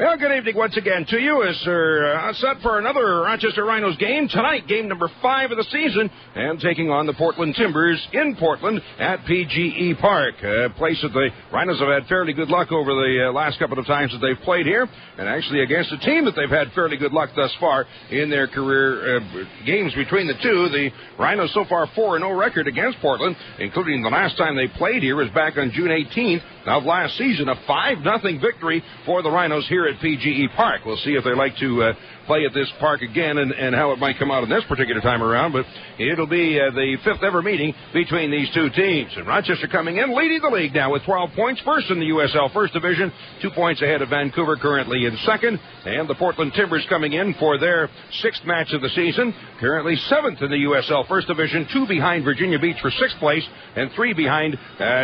Well, good evening once again to you as we're set for another Rochester Rhinos game tonight, game number 5 of the season, and taking on the Portland Timbers in Portland at PGE Park, a place that the Rhinos have had fairly good luck over the last couple of times that they've played here, and actually against a team that they've had fairly good luck thus far in their career games between the two. The Rhinos so far 4-0 record against Portland, including the last time they played here was back on June 18th of last season, a 5-0 victory for the Rhinos here at PGE Park. We'll see if they like to play at this park again and how it might come out in this particular time around, but it'll be the 5th ever meeting between these two teams. And Rochester coming in, leading the league now with 12 points, first in the USL First Division, 2 points ahead of Vancouver, currently in second, and the Portland Timbers coming in for their 6th match of the season, currently 7th in the USL First Division, 2 behind Virginia Beach for 6th place, and 3 behind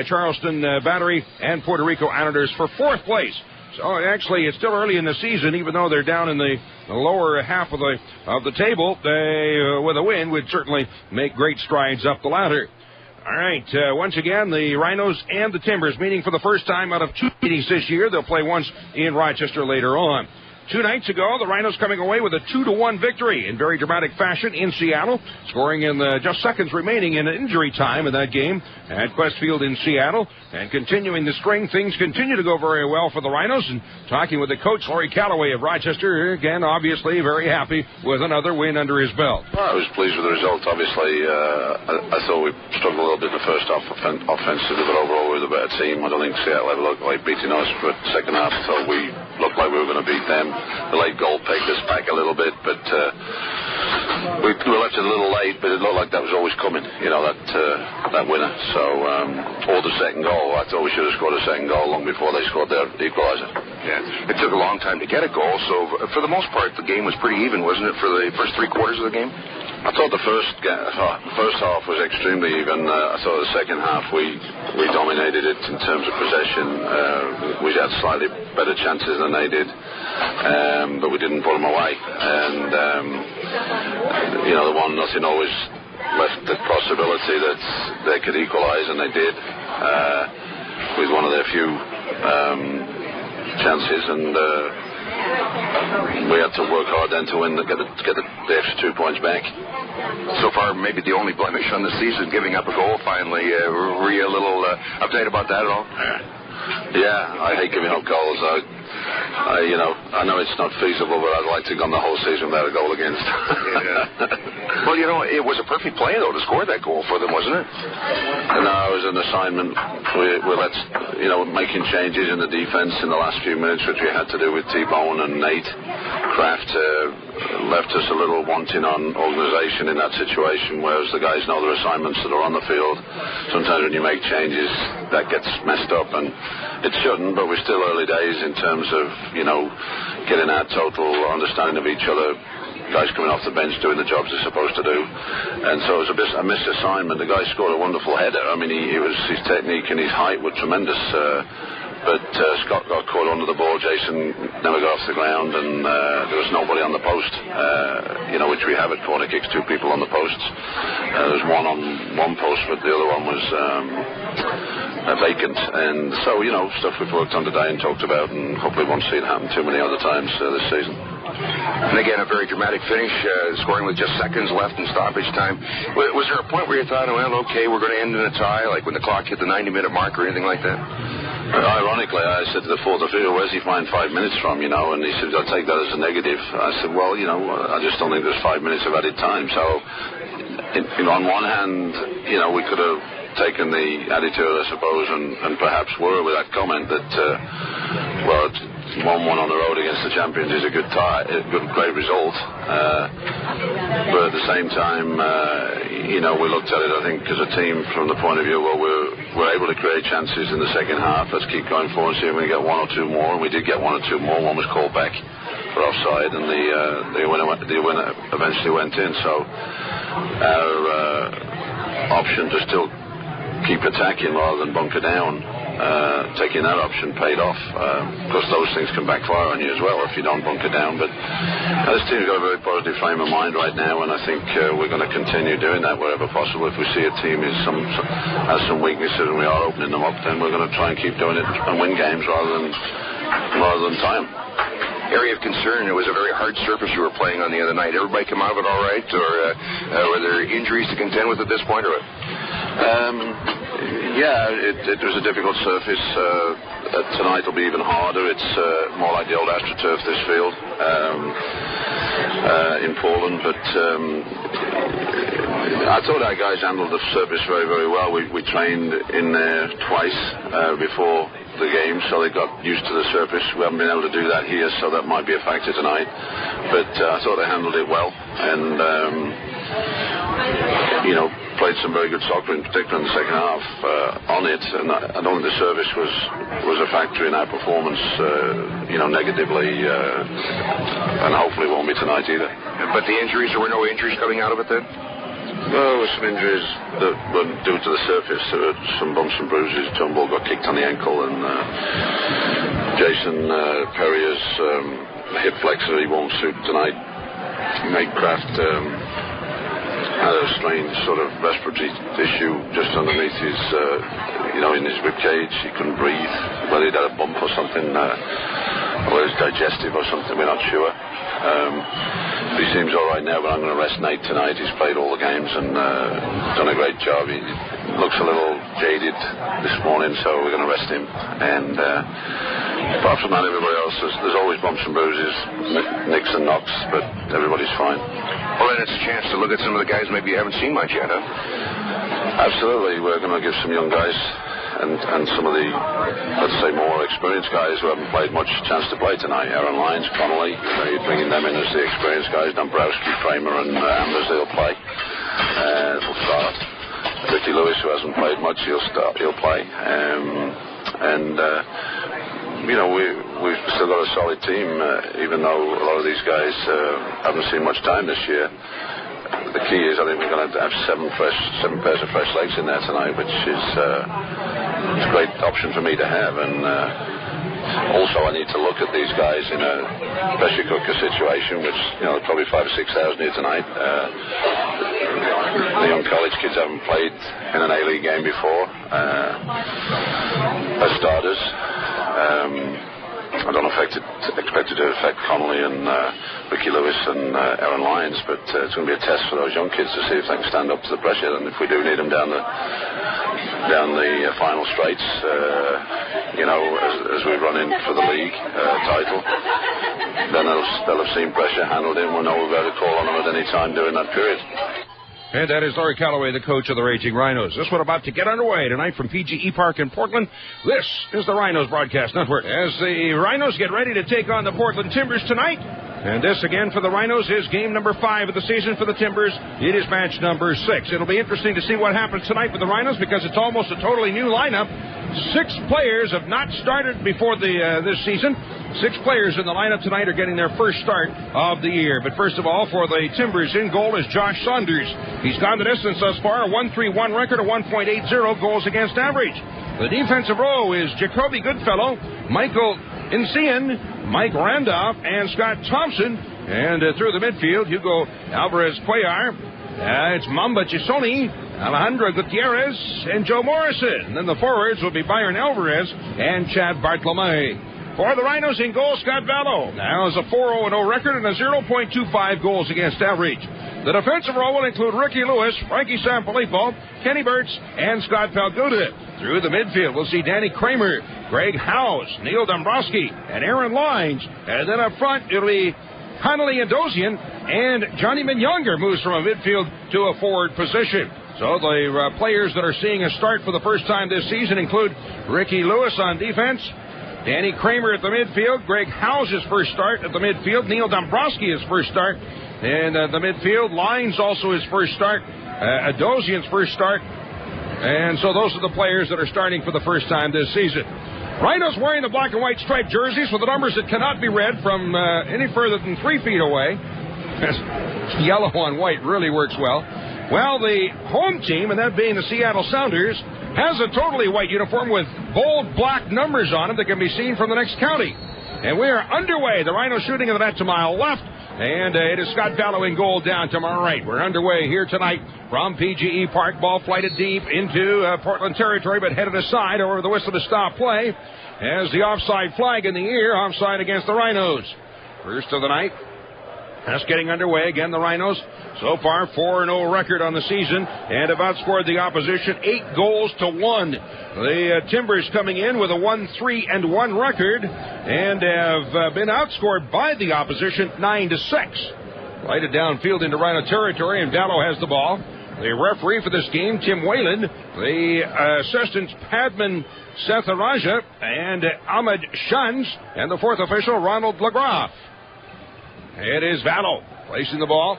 Charleston Battery and Puerto Rico Islanders for 4th place. So actually, it's still early in the season, even though they're down in the lower half of the table. They, with a win, would certainly make great strides up the ladder. All right, once again, the Rhinos and the Timbers meeting for the first time out of 2 meetings this year. They'll play once in Rochester later on. 2 nights ago, the Rhinos coming away with a 2-1 victory in very dramatic fashion in Seattle, scoring in just seconds remaining in injury time in that game at Quest Field in Seattle. And continuing the string, things continue to go very well for the Rhinos. And talking with the coach, Laurie Calloway of Rochester, again, obviously very happy with another win under his belt. Well, I was pleased with the result. Obviously, I thought we struggled a little bit in the first half offensively, but overall we were the better team. I don't think Seattle ever looked like beating us, but second half I thought we looked like we were going to beat them. The late goal pegged us back a little bit, but we were left it a little late, but it looked like that was always coming, you know, that winner. So, or the second goal. I thought we should have scored a second goal long before they scored their equalizer. Yeah, it took a long time to get a goal, so for the most part, the game was pretty even, wasn't it, for the first 3 quarters of the game? I thought the first half was extremely even. I thought the second half we dominated it in terms of possession. We had slightly better chances than they did, but we didn't put them away. And you know, the 1-0 always left the possibility that they could equalise, and they did with one of their few chances, and we had to work hard then to win, get the extra 2 points back. So far, maybe the only blemish on the season, giving up a goal finally. Were you a little update about that at all? Yeah, I hate giving up goals. I know it's not feasible, but I'd like to go on the whole season without a goal against. Yeah. Well, you know, it was a perfect play, though, to score that goal for them, wasn't it? No, it was an assignment. We making changes in the defense in the last few minutes, which we had to do with T-Bone and Nate. Kraft left us a little wanting on organisation in that situation, whereas the guys know their assignments that are on the field. Sometimes when you make changes, that gets messed up, and it shouldn't, but we're still early days in terms of, you know, getting our total understanding of each other. Guys coming off the bench doing the jobs they're supposed to do, and so it was a missed assignment. The guy scored a wonderful header. I mean, his technique and his height were tremendous, but Scott got caught under the ball. Jason never got off the ground, and there was nobody on the post, which we have at corner kicks, 2 people on the posts. There was one on one post, but the other one was vacant, and so, you know, stuff we've worked on today and talked about, and hopefully won't see it happen too many other times this season. And again, a very dramatic finish, scoring with just seconds left in stoppage time. Was there a point where you thought, well, okay, we're going to end in a tie, like when the clock hit the 90-minute mark or anything like that? Ironically, I said to the fourth official, where's he find 5 minutes from, you know, and he said, I'll take that as a negative. I said, well, you know, I just don't think there's 5 minutes of added time. So, on one hand, you know, we could have taken the attitude, I suppose, and perhaps were with that comment that, 1-1 on the road against the champions is a good tie, great result. But at the same time, we looked at it, I think, as a team from the point of view, well, we're able to create chances in the second half. Let's keep going forward and see if we can get 1 or 2 more. And we did get 1 or 2 more. One was called back for offside, and the winner eventually went in. So our option to still keep attacking rather than bunker down, taking that option paid off. Because those things can backfire on you as well if you don't bunker down. But this team's got a very positive frame of mind right now, and I think we're going to continue doing that wherever possible. If we see a team has some weaknesses and we are opening them up, then we're going to try and keep doing it and win games rather than tie them. area of concern? It was a very hard surface you were playing on the other night. Everybody come out of it all right, or were there injuries to contend with at this point, or what? It was a difficult surface. Tonight will be even harder. It's more like the old AstroTurf, this field, in Portland. But I thought our guys handled the surface very, very well. We trained in there twice before the game, so they got used to the surface. We haven't been able to do that here, so that might be a factor tonight. But I thought they handled it well, and played some very good soccer, in particular in the second half on it. And I don't think the service was a factor in our performance, negatively, and hopefully won't be tonight either. But the injuries, there were no injuries coming out of it then? No, there were some injuries that were due to the surface. There were some bumps and bruises. Turnbull got kicked on the ankle, and Jason Perrier's hip flexor, he won't suit tonight. Nate Kraft had a strange sort of respiratory issue just underneath his, in his rib cage. He couldn't breathe. Whether he'd had a bump or something, or it was digestive or something, we're not sure. He seems all right now, but I'm going to rest Nate tonight. He's played all the games and done a great job. He looks a little jaded this morning, so we're going to rest him. And apart from that, everybody else, there's always bumps and bruises, nicks and knocks, but everybody's fine. Well, then it's a chance to look at some of the guys maybe you haven't seen much yet, huh? Absolutely. We're going to give some young guys and some of the, let's say, more experienced guys who haven't played much chance to play tonight. Aaron Lyons, Connolly, you're bringing them in as the experienced guys. Dombrowski, Kramer, and Ambers, they'll play. They'll start. Ricky Lewis, who hasn't played much, he'll play. We've still got a solid team, even though a lot of these guys haven't seen much time this year. The key is, I think we're going to have seven pairs of fresh legs in there tonight, which is it's a great option for me to have. And also, I need to look at these guys in a pressure cooker situation, which probably 5,000 or 6,000 here tonight. The young college kids haven't played in an A-League game before as starters. I don't expect it to affect Connolly and Ricky Lewis and Aaron Lyons, but it's going to be a test for those young kids to see if they can stand up to the pressure. And if we do need them down the final straights, as we run in for the league title, then they'll have seen pressure, handled it, and we'll know we'll be able to call on them at any time during that period. And that is Larry Calloway, the coach of the Raging Rhinos. This one about to get underway tonight from PGE Park in Portland. This is the Rhinos Broadcast Network. As the Rhinos get ready to take on the Portland Timbers tonight. And this, again, for the Rhinos is game number 5 of the season. For the Timbers, it is match number 6. It'll be interesting to see what happens tonight with the Rhinos because it's almost a totally new lineup. 6 players have not started before this season. 6 players in the lineup tonight are getting their first start of the year. But first of all, for the Timbers, in goal is Josh Saunders. He's gone the distance thus far, a 1.31 record, a 1.80 goals against average. The defensive row is Jacoby Goodfellow, Michael Insean, Mike Randolph, and Scott Thompson. And through the midfield, Hugo Alvarez-Cuellar. It's Mamba Chisoni, Alejandro Gutierrez, and Joe Morrison. And then the forwards will be Byron Alvarez and Chad Bartolome. For the Rhinos in goal, Scott Vallow now has a 4.0 record and a 0.25 goals against average. The defensive row will include Ricky Lewis, Frankie Sanfilippo, Kenny Burtz, and Scott Palguda. Through the midfield, we'll see Danny Kramer, Greg Howes, Neil Dombrowski, and Aaron Lyons. And then up front, it'll be Hanley Adosian, and Johnny Minyonga moves from a midfield to a forward position. So the players that are seeing a start for the first time this season include Ricky Lewis on defense, Danny Kramer at the midfield, Greg Howes' first start at the midfield, Neil Dombrowski his first start in the midfield, Lyons also his first start, Adosian's first start, and so those are the players that are starting for the first time this season. Rhinos wearing the black and white striped jerseys with the numbers that cannot be read from any further than 3 feet away. Yellow on white really works well. Well, the home team, and that being the Seattle Sounders, has a totally white uniform with bold black numbers on it that can be seen from the next county. And we are underway. The Rhinos shooting in the net to my left. And it is Scott Vallow in goal down to my right. We're underway here tonight from PGE Park. Ball flighted deep into Portland territory, but headed aside over the whistle to stop play as the offside flag in the air, offside against the Rhinos. First of the night. Just getting underway. Again, the Rhinos, so far 4-0 record on the season and have outscored the opposition 8-1. The Timbers coming in with a 1-3-1 record and have been outscored by the opposition 9-6. Lighted downfield into Rhino territory, and Vallow has the ball. The referee for this game, Tim Whalen. The assistants, Padman Setharaja and Ahmed Shuns. And the fourth official, Ronald LaGroff. It is Vallow placing the ball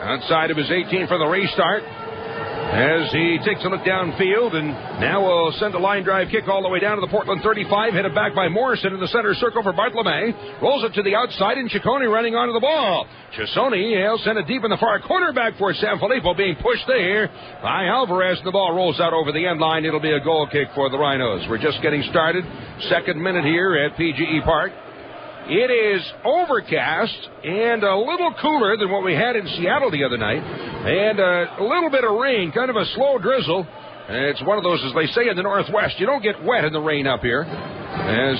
outside of his 18 for the restart as he takes a look downfield, and now will send a line drive kick all the way down to the Portland 35, headed back by Morrison in the center circle for Bartolome. Rolls it to the outside, and Ciccone running onto the ball. Chisoni, he'll send it deep in the far corner back for Sanfilippo, being pushed there by Alvarez. The ball rolls out over the end line. It'll be a goal kick for the Rhinos. We're just getting started. Second minute here at PGE Park. It is overcast and a little cooler than what we had in Seattle the other night. And a little bit of rain, kind of a slow drizzle. It's one of those, as they say in the Northwest, you don't get wet in the rain up here. As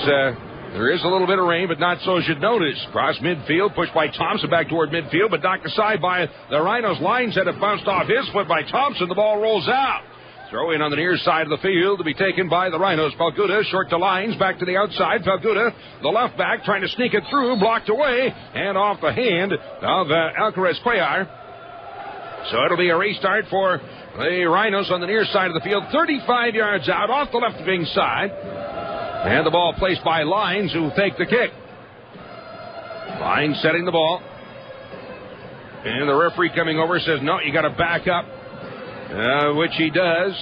there is a little bit of rain, but not so as you'd notice. Cross midfield, pushed by Thompson back toward midfield, but knocked aside by the Rhinos. Lines that have bounced off his foot by Thompson. The ball rolls out. Throw in on the near side of the field to be taken by the Rhinos. Falguda short to Lines, back to the outside. Falguda, the left back, trying to sneak it through, blocked away, and off the hand of Alcaraz Cuellar. So it'll be a restart for the Rhinos on the near side of the field. 35 yards out, off the left wing side. And the ball placed by Lines, who take the kick. Lines setting the ball. And the referee coming over says, no, you got to back up. Which he does.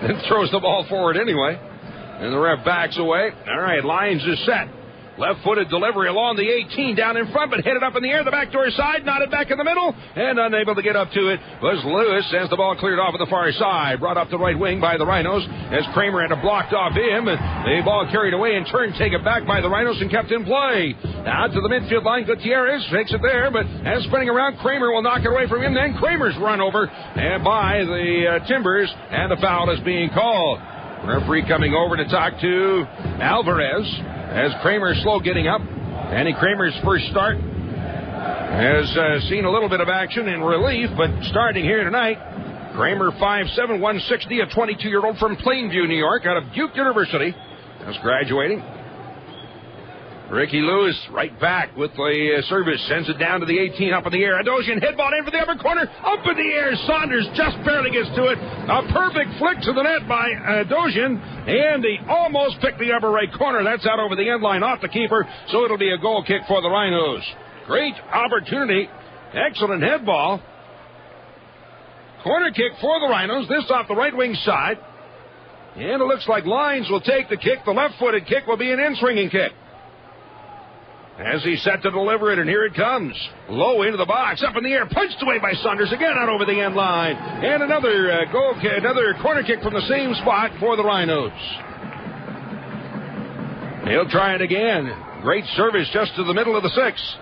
Then throws the ball forward anyway. And the ref backs away. All right, Lines is set. Left-footed delivery along the 18 down in front, but headed up in the air. The backdoor side, knotted back in the middle, and unable to get up to it was Lewis as the ball cleared off at the far side. Brought up the right wing by the Rhinos as Kramer had to blocked off him. And the ball carried away and turned, taken back by the Rhinos and kept in play. Now to the midfield line, Gutierrez takes it there, but as spinning around, Kramer will knock it away from him. Then Kramer's run over and by the Timbers, and the foul is being called. Referee coming over to talk to Alvarez as Kramer's slow getting up. Andy Kramer's first start has seen a little bit of action in relief, but starting here tonight, Kramer 5'7", 160, a 22-year-old from Plainview, New York, out of Duke University. Just graduating. Ricky Lewis right back with the service. Sends it down to the 18, up in the air. Adosian head ball in for the upper corner. Up in the air. Saunders just barely gets to it. A perfect flick to the net by Adosian. And he almost picked the upper right corner. That's out over the end line off the keeper. So it'll be a goal kick for the Rhinos. Great opportunity. Excellent head ball. Corner kick for the Rhinos. This off the right wing side. And it looks like Lines will take the kick. The left-footed kick will be an in-swinging kick. As he's set to deliver it, and here it comes. Low into the box, up in the air, punched away by Saunders, again out over the end line. And another goal kick, another corner kick from the same spot for the Rhinos. He'll try it again. Great service just to the middle of the six.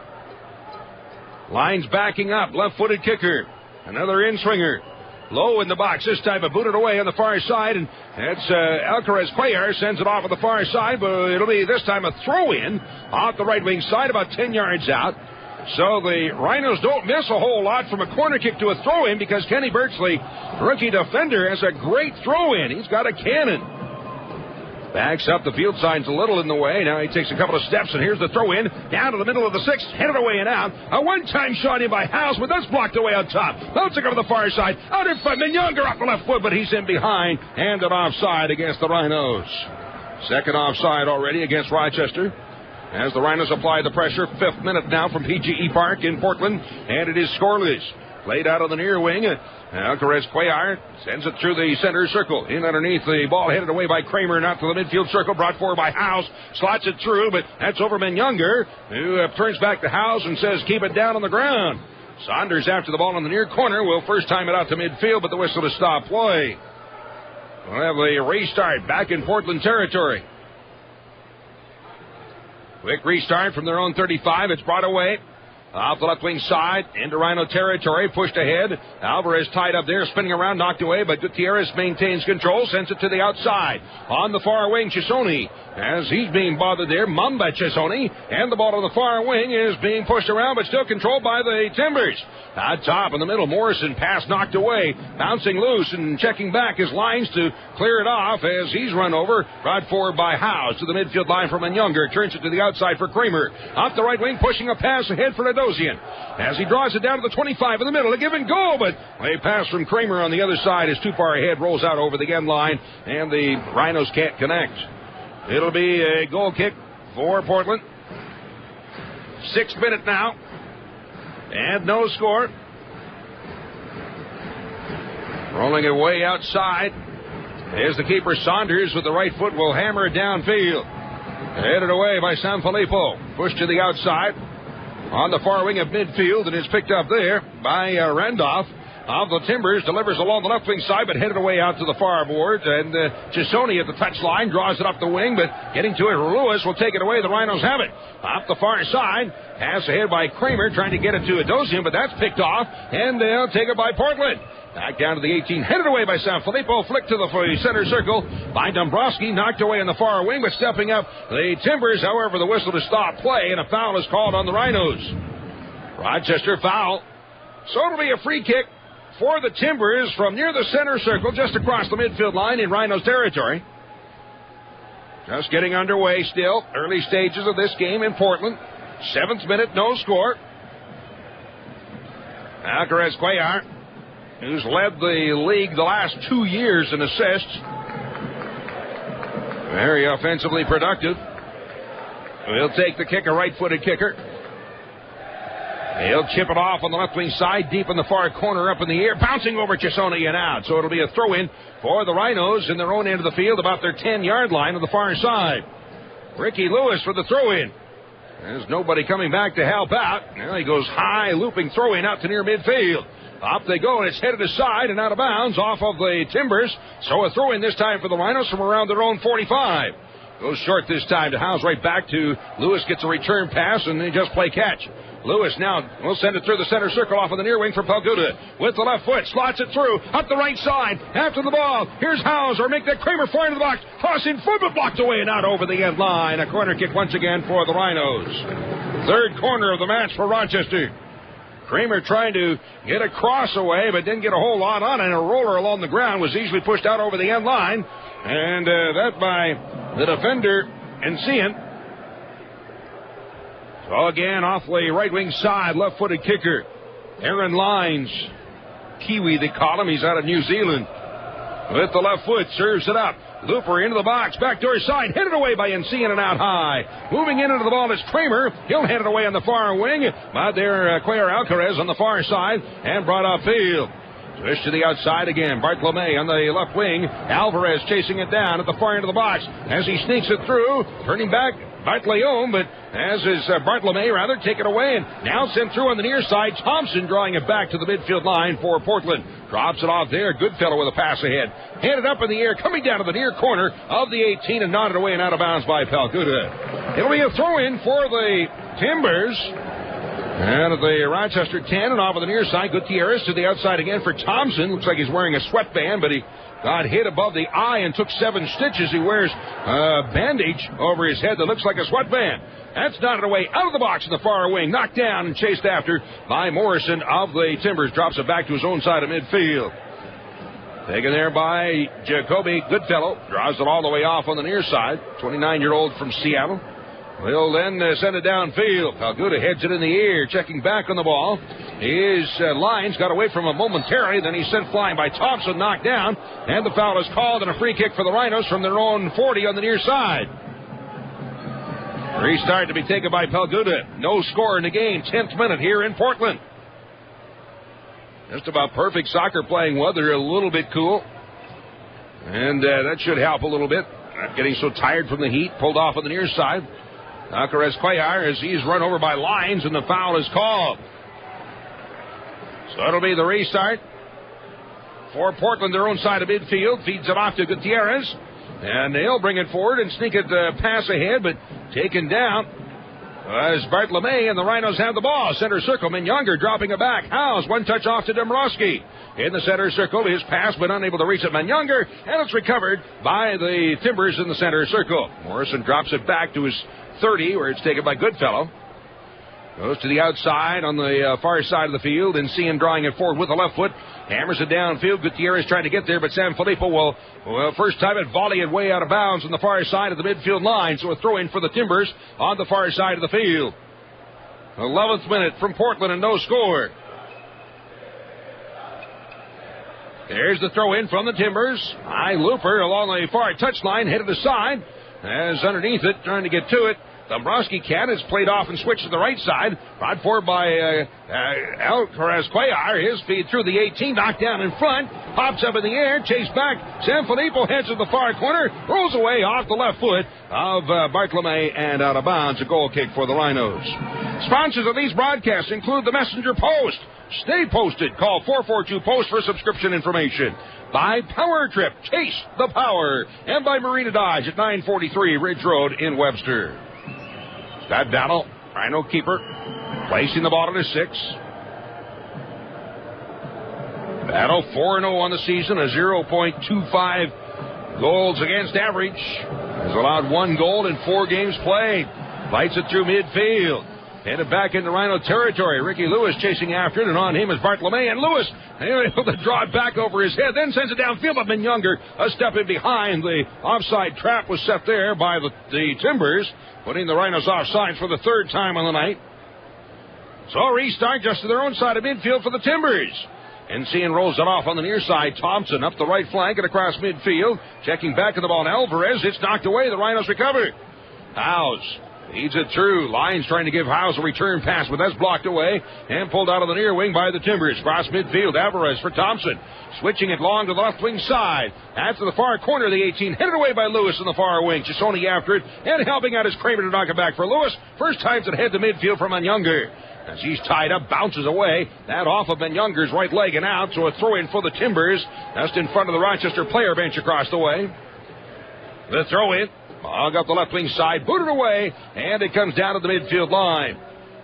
Lines backing up, left-footed kicker. Another in-swinger. Low in the box, this time booted away on the far side, and that's Alcaraz Cuellar sends it off on the far side, but it'll be this time a throw-in off the right wing side, about 10 yards out. So the Rhinos don't miss a whole lot from a corner kick to a throw-in because Kenny Birchley, rookie defender, has a great throw-in. He's got a cannon. Backs up, the field side's a little in the way. Now he takes a couple of steps, and here's the throw-in. Down to the middle of the sixth, headed away and out. A one-time shot in by House, but that's blocked away on top. Bouncing over the far side. Out in front, Younger off the left foot, but he's in behind. And an offside against the Rhinos. Second offside already against Rochester. As the Rhinos apply the pressure, 5th minute now from PGE Park in Portland, and it is scoreless. Played out on the near wing. Alcaraz Cuellar sends it through the center circle. In underneath, the ball headed away by Kramer, not to the midfield circle, brought forward by House. Slots it through, but that's Overman Younger, who turns back to House and says, keep it down on the ground. Saunders after the ball in the near corner will first time it out to midfield, but the whistle to stop play. We'll have a restart back in Portland territory. Quick restart from their own 35. It's brought away Off the left wing side, into Rhino territory, pushed ahead. Alvarez tied up there, spinning around, knocked away, but Gutierrez maintains control, sends it to the outside. On the far wing, Chisoni, as he's being bothered there, Mamba Chisoni, and the ball on the far wing is being pushed around, but still controlled by the Timbers. On top, in the middle, Morrison, pass knocked away, bouncing loose and checking back his lines to clear it off as he's run over, brought forward by Howes to the midfield line from Younger, turns it to the outside for Kramer. Off the right wing, pushing a pass ahead for Nadosian. As he draws it down to the 25 in the middle, a give and go, but a pass from Kramer on the other side is too far ahead, rolls out over the end line, and the Rhinos can't connect. It'll be a goal kick for Portland. 6th minute now, and no score. Rolling it way outside. Here's the keeper, Saunders, with the right foot, will hammer it downfield. Headed away by Sanfilippo. Pushed to the outside. On the far wing of midfield, and is picked up there by Randolph. Of the Timbers, delivers along the left wing side, but headed away out to the far board. And Chisoni at the touchline draws it up the wing, but getting to it, Lewis will take it away. The Rhinos have it. Off the far side, pass ahead by Kramer, trying to get it to Adosian, but that's picked off, and they'll take it by Portland. Back down to the 18, headed away by Sanfilippo, flicked to the center circle by Dombrowski, knocked away in the far wing, but stepping up the Timbers. However, the whistle to stop play, and a foul is called on the Rhinos. Rochester foul. So it'll be a free kick for the Timbers from near the center circle, just across the midfield line in Rhinos territory. Just getting underway still. Early stages of this game in Portland. 7th minute, no score. Alcaraz Cuellar, who's led the league the last 2 years in assists. Very offensively productive. He'll take the kick, a right-footed kicker. He'll chip it off on the left wing side, deep in the far corner, up in the air, bouncing over Chisoni and out. So it'll be a throw-in for the Rhinos in their own end of the field, about their 10-yard line on the far side. Ricky Lewis for the throw-in. There's nobody coming back to help out. Now he goes high, looping throw-in out to near midfield. Up they go, and it's headed aside and out of bounds off of the Timbers. So a throw-in this time for the Rhinos from around their own 45. Goes short this time to Howes, right back to Lewis, gets a return pass, and they just play catch. Lewis now will send it through the center circle off of the near wing for Pelguda. With the left foot, slots it through, up the right side, after the ball. Here's Howes, or make that Kramer fire into the box. Tossing foot, but blocked away and out over the end line. A corner kick once again for the Rhinos. 3rd corner of the match for Rochester. Kramer trying to get a cross away, but didn't get a whole lot on it. And a roller along the ground was easily pushed out over the end line. And that by the defender, Encian. So again, off the right wing side, left-footed kicker. Aaron Lines. Kiwi, they call him. He's out of New Zealand. With the left foot, serves it up. Looper into the box, backdoor side, headed away by Encian and out high. Moving into the ball is Kramer. He'll head it away on the far wing. But there, Cuellar Alcaraz on the far side and brought upfield. Switch to the outside again. Bartolome on the left wing. Alvarez chasing it down at the far end of the box as he sneaks it through. Turning back, Bartleone, but as is Bartolome, rather, take it away. And now sent through on the near side. Thompson drawing it back to the midfield line for Portland. Drops it off there. Goodfellow with a pass ahead. Handed up in the air, coming down to the near corner of the 18 and nodded away and out of bounds by Pelguda. It'll be a throw-in for the Timbers. And at the Rochester 10 and off of the near side, Gutierrez to the outside again for Thompson. Looks like he's wearing a sweatband, but he got hit above the eye and took 7 stitches. He wears a bandage over his head that looks like a sweatband. That's knotted away out of the box in the far wing. Knocked down and chased after by Morrison of the Timbers. Drops it back to his own side of midfield. Taken there by Jacoby Goodfellow. Draws it all the way off on the near side. 29-year-old from Seattle. Will then send it downfield. Pelguda heads it in the air, checking back on the ball. His Lines got away from him momentarily, then he's sent flying by Thompson, knocked down, and the foul is called and a free kick for the Rhinos from their own 40 on the near side. Restart to be taken by Pelguda. No score in the game. 10th minute here in Portland. Just about perfect soccer playing weather, a little bit cool. And that should help a little bit. Not getting so tired from the heat. Pulled off on the near side. Alcaraz Cuellar as he's run over by Lines and the foul is called. So it'll be the restart for Portland, their own side of midfield. Feeds it off to Gutierrez. And they'll bring it forward and sneak it pass ahead, but taken down As Bartolome and the Rhinos have the ball. Center circle, Younger dropping it back. Howes, one touch off to Dombrowski. In the center circle, his pass, but unable to reach it. Younger, and it's recovered by the Timbers in the center circle. Morrison drops it back to his 30, where it's taken by Goodfellow. Goes to the outside on the far side of the field, and Cian drawing it forward with the left foot. Hammers it downfield. Gutierrez trying to get there, but Sanfilippo will first time it volley it way out of bounds on the far side of the midfield line. So a throw in for the Timbers on the far side of the field. 11th minute from Portland and no score. There's the throw in from the Timbers. High looper along the far touchline, headed aside. As underneath it, trying to get to it. Dombrowski can. It's played off and switched to the right side. Brought forward by Alcaraz Cuellar. His feed through the 18, knocked down in front. Pops up in the air, chased back. Sanfilippo heads to the far corner. Rolls away off the left foot of Bartolome and out of bounds. A goal kick for the Rhinos. Sponsors of these broadcasts include the Messenger Post. Stay posted. Call 442-POST for subscription information. By Power Trip. Chase the power. And by Marina Dodge at 943 Ridge Road in Webster. That battle, Rhino keeper, placing the ball at a 6. Battle 4-0 on the season, a 0.25 goals against average. Has allowed 1 goal in 4 games played. Fights it through midfield. Headed back into Rhino territory. Ricky Lewis chasing after it, and on him is Bartolome. And Lewis able to draw it back over his head, then sends it downfield. But Younger a step in behind. The offside trap was set there by the Timbers, putting the Rhinos offside for the 3rd time on the night. So a restart just to their own side of midfield for the Timbers. And Cian rolls it off on the near side. Thompson up the right flank and across midfield. Checking back at the ball. And Alvarez, it's knocked away. The Rhinos recover. Howes feeds it through. Lyons trying to give Howes a return pass, but that's blocked away and pulled out of the near wing by the Timbers. Cross midfield. Alvarez for Thompson. Switching it long to the left wing side. After the far corner of the 18. Headed away by Lewis in the far wing. Chisoni after it. And helping out is Kramer to knock it back for Lewis. First times it head to midfield from Younger. As he's tied up, bounces away. That off of Younger's right leg and out. So a throw in for the Timbers. Just in front of the Rochester player bench across the way. The throw in. Hog up the left wing side, booted away, and it comes down to the midfield line.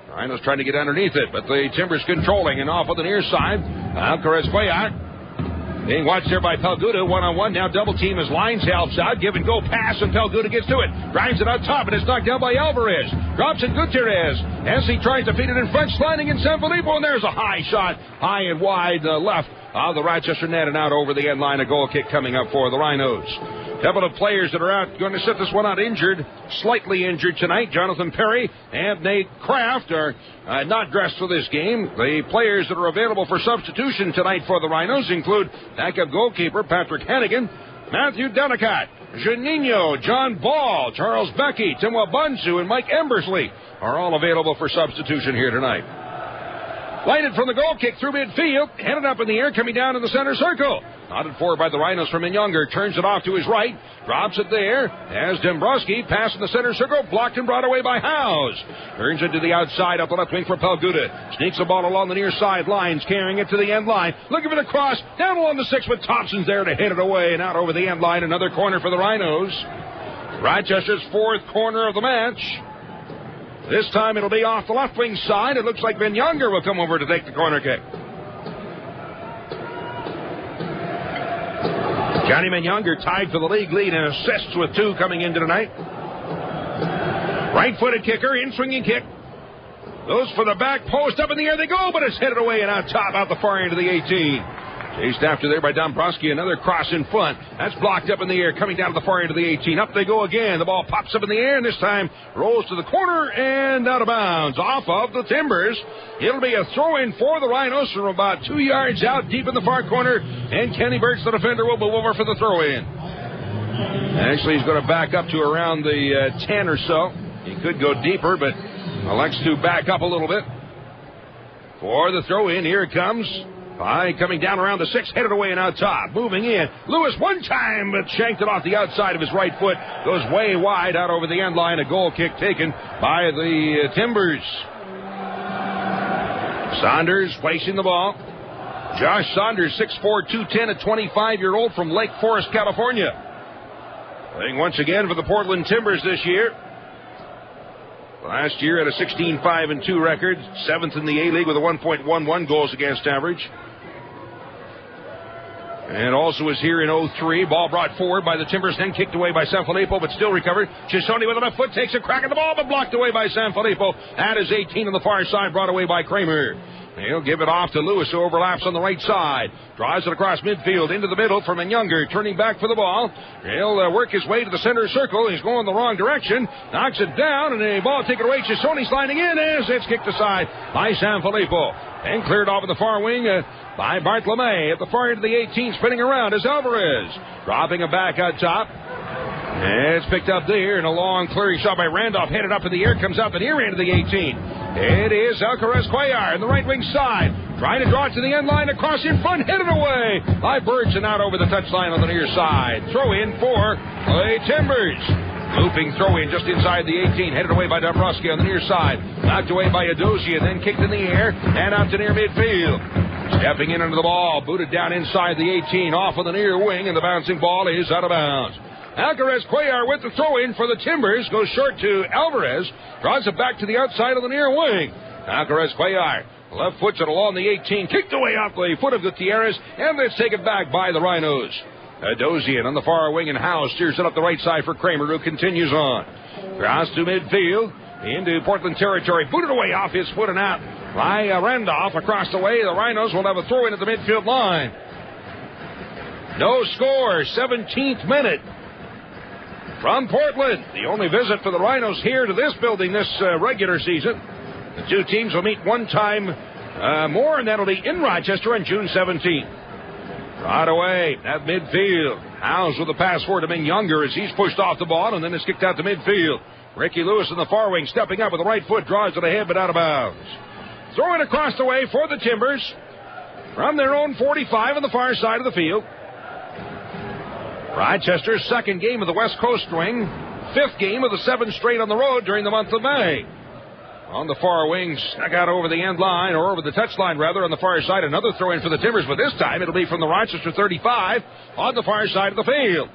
Rhinos trying to get underneath it, but the Timbers controlling, and off on the near side. Alcaraz Cuellar being watched there by Pelguda, 1-on-1. Now double team as Lyons helps out. Give and go pass, and Pelguda gets to it. Drives it on top, and it's knocked down by Alvarez. Drops it Gutierrez as he tries to feed it in front, sliding in Sanfilippo, and there's a high shot, high and wide left of the Rochester net and out over the end line. A goal kick coming up for the Rhinos. Couple of players that are out, going to sit this one out injured, slightly injured tonight. Jonathan Perry and Nate Kraft are not dressed for this game. The players that are available for substitution tonight for the Rhinos include backup goalkeeper Patrick Hannigan, Matthew Delicott, Janino, John Ball, Charles Becky, Tim Wabunsu, and Mike Embersley are all available for substitution here tonight. Lighted from the goal kick through midfield, headed up in the air, coming down in the center circle. Nodded forward by the Rhinos from Younger. Turns it off to his right. Drops it there as Dombrowski passing the center circle. Blocked and brought away by Howes. Turns it to the outside up the left wing for Pelguda. Sneaks the ball along the near side lines. Carrying it to the end line. Looking for the cross. Down along the 6, but Thompson's there to hit it away. And out over the end line. Another corner for the Rhinos. Rochester's 4th corner of the match. This time it'll be off the left wing side. It looks like Younger will come over to take the corner kick. Johnny Younger tied for the league lead in assists with 2 coming into tonight. Right-footed kicker, in-swinging kick. Goes for the back post, up in the air they go, but it's headed away and out top, out the far end of the 18. Chased after there by Dombrowski, another cross in front. That's blocked up in the air, coming down to the far end of the 18. Up they go again. The ball pops up in the air, and this time rolls to the corner and out of bounds. Off of the Timbers. It'll be a throw-in for the Rhinos from about 2 yards out deep in the far corner, and Kenny Burks, the defender, will move over for the throw-in. Actually, he's going to back up to around the 10 or so. He could go deeper, but elects to back up a little bit. For the throw-in, here it comes. Coming down around the 6, headed away and out top. Moving in. Lewis one time, but shanked it off the outside of his right foot. Goes way wide out over the end line. A goal kick taken by the Timbers. Saunders placing the ball. Josh Saunders, 6'4", 210, a 25-year-old from Lake Forest, California. Playing once again for the Portland Timbers this year. Last year had a 16-5-2 record, 7th in the A-League with a 1.11 goals against average. And also was here in 03. Ball brought forward by the Timbers, then kicked away by Sanfilippo, but still recovered. Chisoni with the left foot takes a crack at the ball, but blocked away by Sanfilippo. That is 18 on the far side, brought away by Kramer. He'll give it off to Lewis, who overlaps on the right side. Drives it across midfield into the middle for Younger, turning back for the ball. He'll work his way to the center circle. He's going the wrong direction. Knocks it down, and the ball taken away. Chisoni sliding in as it's kicked aside by Sanfilippo. And cleared off in the far wing by Bartolome. At the far end of the 18, spinning around is Alvarez. Dropping it back on top. It's picked up there, and a long clearing shot by Randolph. Headed up in the air, comes out the near end of the 18. It is Alcaraz Cuellar on the right wing side. Trying to draw it to the end line, across in front, headed away by Birch, and out over the touchline on the near side. Throw in for the Timbers. Looping throw in just inside the 18, headed away by Dombrowski on the near side. Knocked away by Adosia, then kicked in the air and out to near midfield. Stepping in under the ball, booted down inside the 18, off of the near wing, and the bouncing ball is out of bounds. Alcaraz Cuellar with the throw in for the Timbers, goes short to Alvarez, draws it back to the outside of the near wing. Alcaraz Cuellar left foots it along the 18, kicked away off the foot of Gutierrez, and let's take it back by the Rhinos. Dosian on the far wing, and Howe steers it up the right side for Kramer, who continues on. Cross to midfield, into Portland territory, booted away off his foot and out by Randolph across the way. The Rhinos will have a throw in at the midfield line. No score, 17th minute. From Portland, the only visit for the Rhinos here to this building this regular season. The two teams will meet one time more, and that'll be in Rochester on June 17th. Right away at midfield. Howes with the pass forward to Younger as he's pushed off the ball, and then it's kicked out to midfield. Ricky Lewis in the far wing, stepping up with the right foot, draws it ahead but out of bounds. Throwing across the way for the Timbers from their own 45 on the far side of the field. Rochester's second game of the West Coast swing, fifth game of the 7 straight on the road during the month of May. On the far wing, snuck out over the end line, or over the touchline rather, on the far side. Another throw in for the Timbers, but this time it'll be from the Rochester 35 on the far side of the field.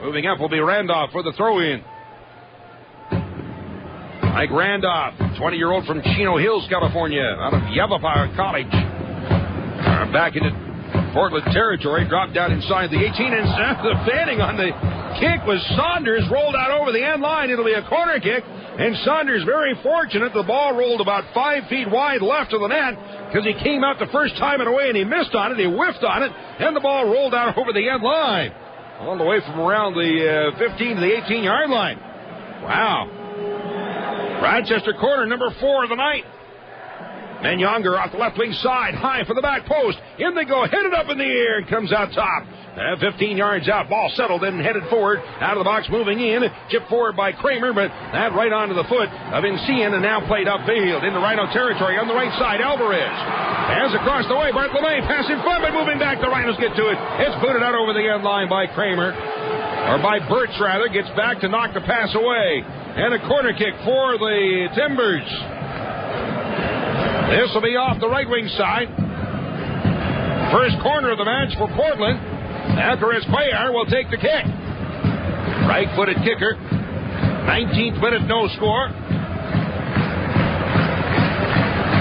Moving up will be Randolph for the throw in. Mike Randolph, 20-year-old from Chino Hills, California, out of Yavapai College. Back into Portland territory, dropped down inside the 18, and the fanning on the kick was Saunders, rolled out over the end line. It'll be a corner kick, and Saunders very fortunate. The ball rolled about 5 feet wide left of the net because he came out the first time and away, and he missed on it. He whiffed on it, and the ball rolled out over the end line, all the way from around the 15 to the 18-yard line. Wow. Rochester corner, number 4 of the night. Younger off the left wing side, high for the back post. In they go, headed up in the air, and comes out top. 15 yards out, ball settled and headed forward. Out of the box, moving in. Chipped forward by Kramer, but that right onto the foot of Encian, and now played upfield into Rhino territory on the right side. Alvarez has across the way. Bartolome pass in front, but moving back. The Rhinos get to it. It's booted out over the end line by Kramer, or by Birch rather. Gets back to knock the pass away. And a corner kick for the Timbers. This will be off the right wing side. First corner of the match for Portland. Alcaraz Cuellar will take the kick. Right-footed kicker. 19th minute, no score.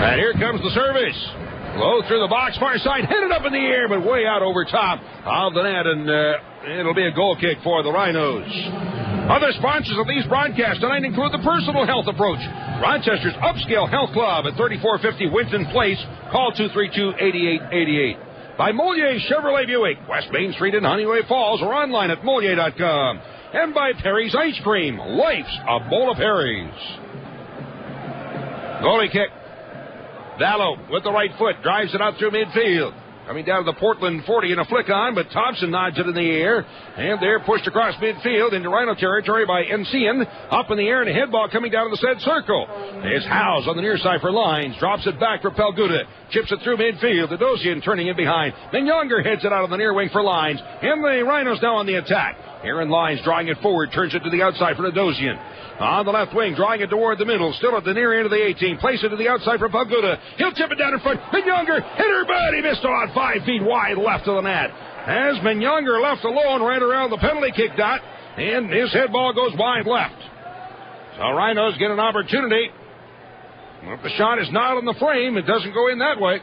And here comes the service. Low through the box, far side, headed up in the air, but way out over top of the net, and it'll be a goal kick for the Rhinos. Other sponsors of these broadcasts tonight include the Personal Health Approach, Rochester's Upscale Health Club at 3450 Winton Place. Call 232-8888. By Moliere Chevrolet Buick, West Main Street in Honeyway Falls, or online at Moliere.com. And by Perry's Ice Cream, life's a bowl of Perry's. Goalie kick. Vallow with the right foot drives it out through midfield. Coming down to the Portland 40 in a flick on, but Thompson nods it in the air. And they're pushed across midfield into Rhino territory by Encian. Up in the air, and a head ball coming down to the said circle. There's Howes on the near side for Lines. Drops it back for Pelguda. Chips it through midfield. Adosian turning in behind. Then Younger heads it out on the near wing for Lines. And the Rhinos now on the attack. Aaron Lines drawing it forward. Turns it to the outside for Adosian. On the left wing, drawing it toward the middle. Still at the near end of the 18. Place it to the outside for Pelguda. He'll tip it down in front. Younger hit her, but he missed about 5 feet wide left of the net. As Younger left alone right around the penalty kick dot, and his head ball goes wide left. The Rhinos get an opportunity. If the shot is not on the frame, it doesn't go in that way.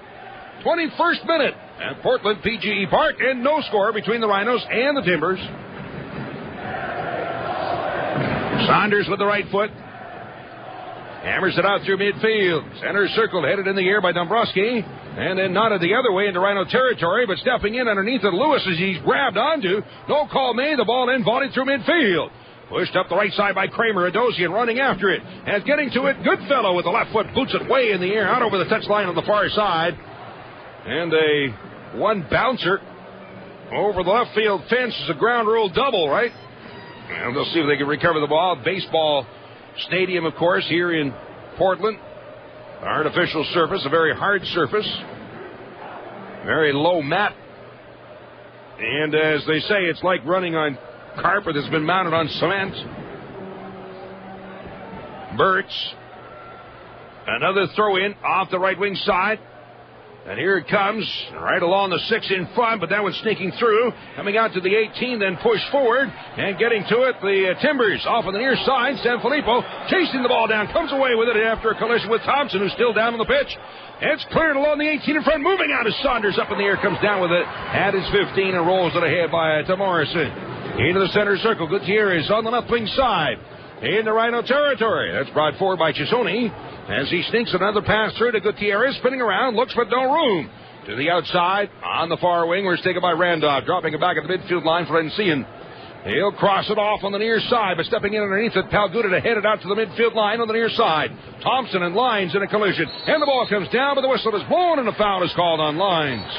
21st minute at Portland PGE Park, and no score between the Rhinos and the Timbers. Saunders with the right foot. Hammers it out through midfield. Center circle headed in the air by Dombrowski. And then nodded the other way into Rhino territory, but stepping in underneath it, Lewis as he's grabbed onto. No call made. The ball in volleyed through midfield. Pushed up the right side by Kramer. Adosian running after it. And getting to it, Goodfellow with the left foot boots it way in the air, out over the touchline on the far side. And a one bouncer over the left field fence is a ground rule double, right? And they'll see if they can recover the ball. Baseball stadium, of course, here in Portland. Artificial surface, a very hard surface. Very low mat. And as they say, it's like running on carpet that's been mounted on cement. Burts. Another throw in off the right wing side. And here it comes, right along the 6 in front, but that one's sneaking through. Coming out to the 18, then pushed forward. And getting to it, the Timbers off on the near side. Sanfilippo chasing the ball down, comes away with it after a collision with Thompson, who's still down on the pitch. It's cleared along the 18 in front, moving out as Saunders up in the air, comes down with it at his 15 and rolls it ahead to Morrison. Into the center circle, Gutierrez on the left wing side. In the Rhino territory. That's brought forward by Chisoni as he sneaks another pass through to Gutierrez, spinning around, looks but no room. To the outside, on the far wing, where it's taken by Randolph, dropping it back at the midfield line for Encian. He'll cross it off on the near side, but stepping in underneath it, Palguda to head it out to the midfield line on the near side. Thompson and Lines in a collision, and the ball comes down, but the whistle is blown, and a foul is called on Lines.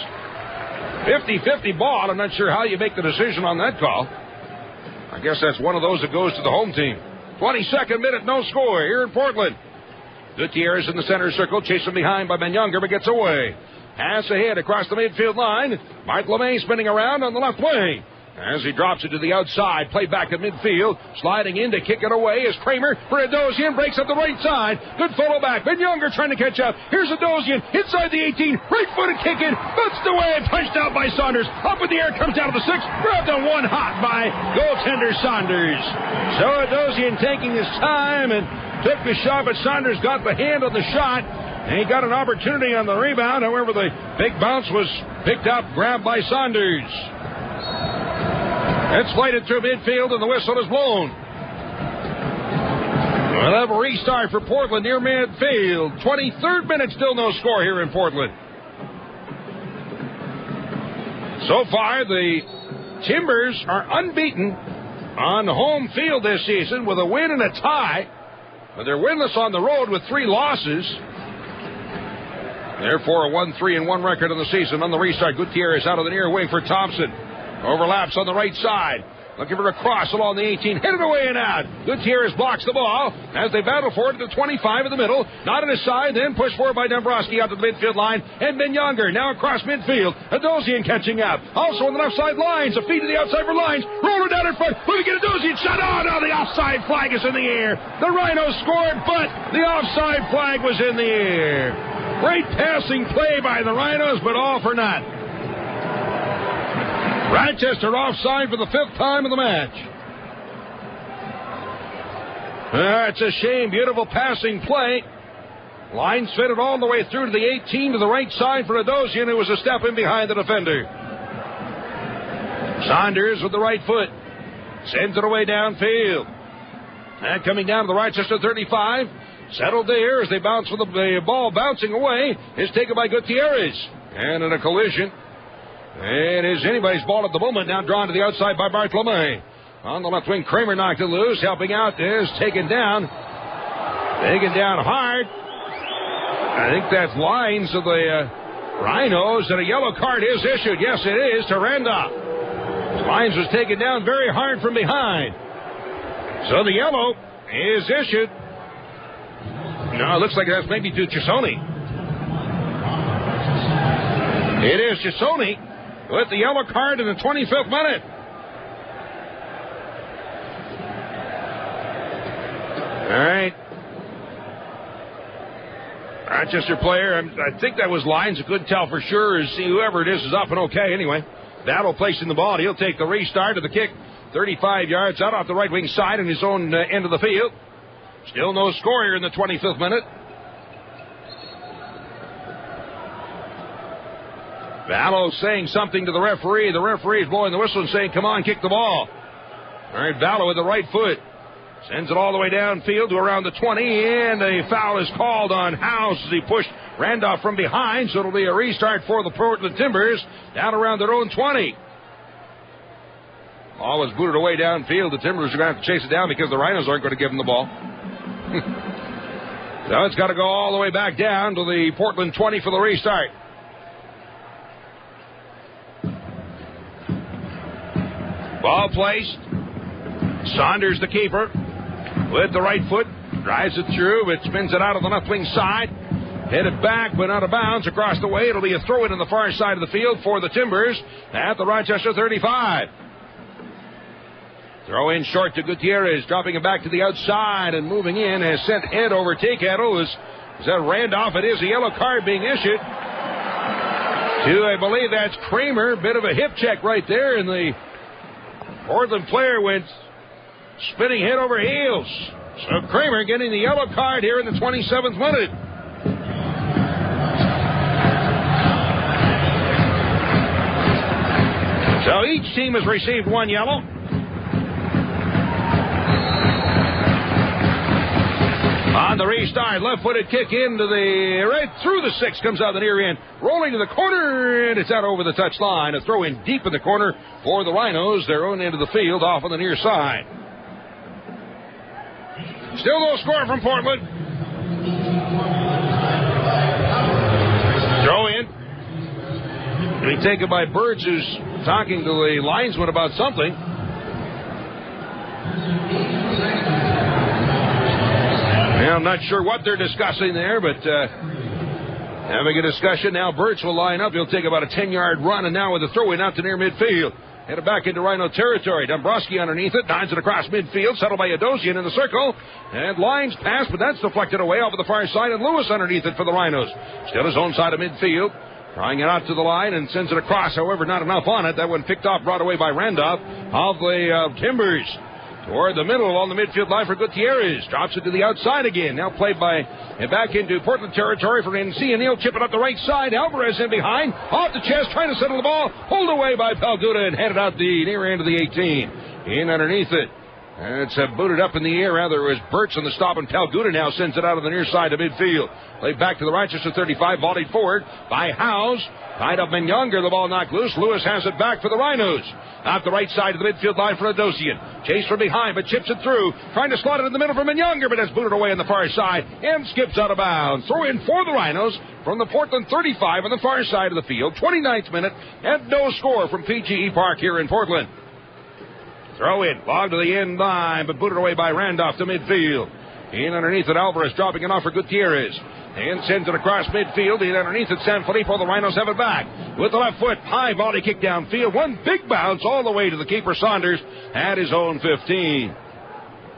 50-50 ball. I'm not sure how you make the decision on that call. I guess that's one of those that goes to the home team. 22nd minute, no score here in Portland. Gutierrez in the center circle, chasing behind by Ben Younger, but gets away. Pass ahead across the midfield line. Mark LeMay spinning around on the left wing. As he drops it to the outside, play back to midfield. Sliding in to kick it away is Kramer for Adosian. Breaks up the right side. Good follow back. Ben Younger trying to catch up. Here's Adosian inside the 18. Right-footed kick in. Bounced away and punched out by Saunders. Up in the air, comes down to the 6. Grabbed on one hot by goaltender Saunders. So Adosian taking his time and took the shot, but Saunders got the hand on the shot. And he got an opportunity on the rebound. However, the big bounce was picked up, grabbed by Saunders. It's flighted through midfield, and the whistle is blown. We'll have a restart for Portland near midfield. 23rd minute, still no score here in Portland. So far, the Timbers are unbeaten on home field this season with a win and a tie. But they're winless on the road with 3 losses. Therefore, a 1-3-1 record on the season. On the restart, Gutierrez out of the near wing for Thompson. Overlaps on the right side. Looking for a cross along the 18. Headed away and out. Gutierrez blocks the ball as they battle for it at the 25 in the middle. Not on his side. Then pushed forward by Dombrowski out to the midfield line. And Ben Younger now across midfield. Adosian catching up. Also on the left side, Lines. A feed to the outside for Lines. Roller down in front. Moving at Adosian. Shot. Oh, no, the offside flag is in the air. The Rhinos scored, but the offside flag was in the air. Great passing play by the Rhinos, but all for naught. Rochester offside for the 5th time in the match. It's a shame. Beautiful passing play. Lines fitted all the way through to the 18 to the right side for Adosian, who was a step in behind the defender. Saunders with the right foot. Sends it away downfield. And coming down to the Rochester 35. Settled there as they bounce with the ball bouncing away. Is taken by Gutierrez. And in a collision. It is anybody's ball at the moment. Now drawn to the outside by Bart LeMay. On the left wing, Kramer knocked it loose. Helping out is taken down. Taken down hard. I think that's Lines of the Rhinos. And a yellow card is issued. Yes, it is to Randolph. Lines was taken down very hard from behind. So the yellow is issued. No, it looks like that's maybe to Chisoni. It is Chisoni with the yellow card in the 25th minute. All right. Rochester player, I think that was Lines. I couldn't tell for sure. See, whoever it is up and okay anyway. Battle placing the ball. He'll take the restart of the kick. 35 yards out off the right wing side in his own end of the field. Still no score here in the 25th minute. Vallow saying something to the referee. The referee is blowing the whistle and saying, come on, kick the ball. All right, Vallow with the right foot. Sends it all the way downfield to around the 20, and a foul is called on House as he pushed Randolph from behind, so it'll be a restart for the Portland Timbers down around their own 20. Ball was booted away downfield. The Timbers are going to have to chase it down because the Rhinos aren't going to give them the ball. So it's got to go all the way back down to the Portland 20 for the restart. Ball placed. Saunders, the keeper, with the right foot, drives it through, but spins it out of the left wing side. Headed back, but out of bounds across the way. It'll be a throw-in on the far side of the field for the Timbers at the Rochester 35. Throw in short to Gutierrez, dropping it back to the outside and moving in has sent Ed over Takeadle. Is that Randolph? It is a yellow card being issued to, I believe that's Kramer. Bit of a hip check right there, and the Portland player went spinning head over heels. So Kramer getting the yellow card here in the 27th minute. So each team has received one yellow. On the restart, left-footed kick into the right through the 6, comes out the near end, rolling to the corner, and it's out over the touchline. A throw in deep in the corner for the Rhinos, their own end of the field, off on the near side. Still no score from Portland. Throw in. To be taken by Birch, who's talking to the linesman about something. Well, I'm not sure what they're discussing there, but having a discussion. Now Birch will line up. He'll take about a 10-yard run, and now with a throw-in out to near midfield. Headed back into Rhino territory. Dombrowski underneath it. Dines it across midfield. Settled by Adosian in the circle. And lines pass, but that's deflected away off of the far side. And Lewis underneath it for the Rhinos. Still his own side of midfield. Trying it out to the line and sends it across. However, not enough on it. That one picked off, brought away by Randolph of the Timbers. Toward the middle on the midfield line for Gutierrez. Drops it to the outside again. Now played by and back into Portland territory for NC. And he'll chip it up the right side. Alvarez in behind. Off the chest, trying to settle the ball. Pulled away by Palguda and headed out the near end of the 18. In underneath it. And it's booted up in the air. Rather, it was Birch on the stop, and Palguda now sends it out of the near side of midfield. Played back to the Rochester 35, volleyed forward by Howes. Tied up Younger, the ball knocked loose. Lewis has it back for the Rhinos. Out the right side of the midfield line for Adosian. Chase from behind, but chips it through. Trying to slot it in the middle from Younger, but it's booted away on the far side and skips out of bounds. Throw in for the Rhinos from the Portland 35 on the far side of the field. 29th minute, and no score from PGE Park here in Portland. Throw in, logged to the end line, but booted away by Randolph to midfield. In underneath it, Alvarez dropping it off for Gutierrez. And sends it across midfield. In underneath it, Sanfilippo. The Rhinos have it back. With the left foot, high volley kick downfield. One big bounce all the way to the keeper, Saunders, at his own 15.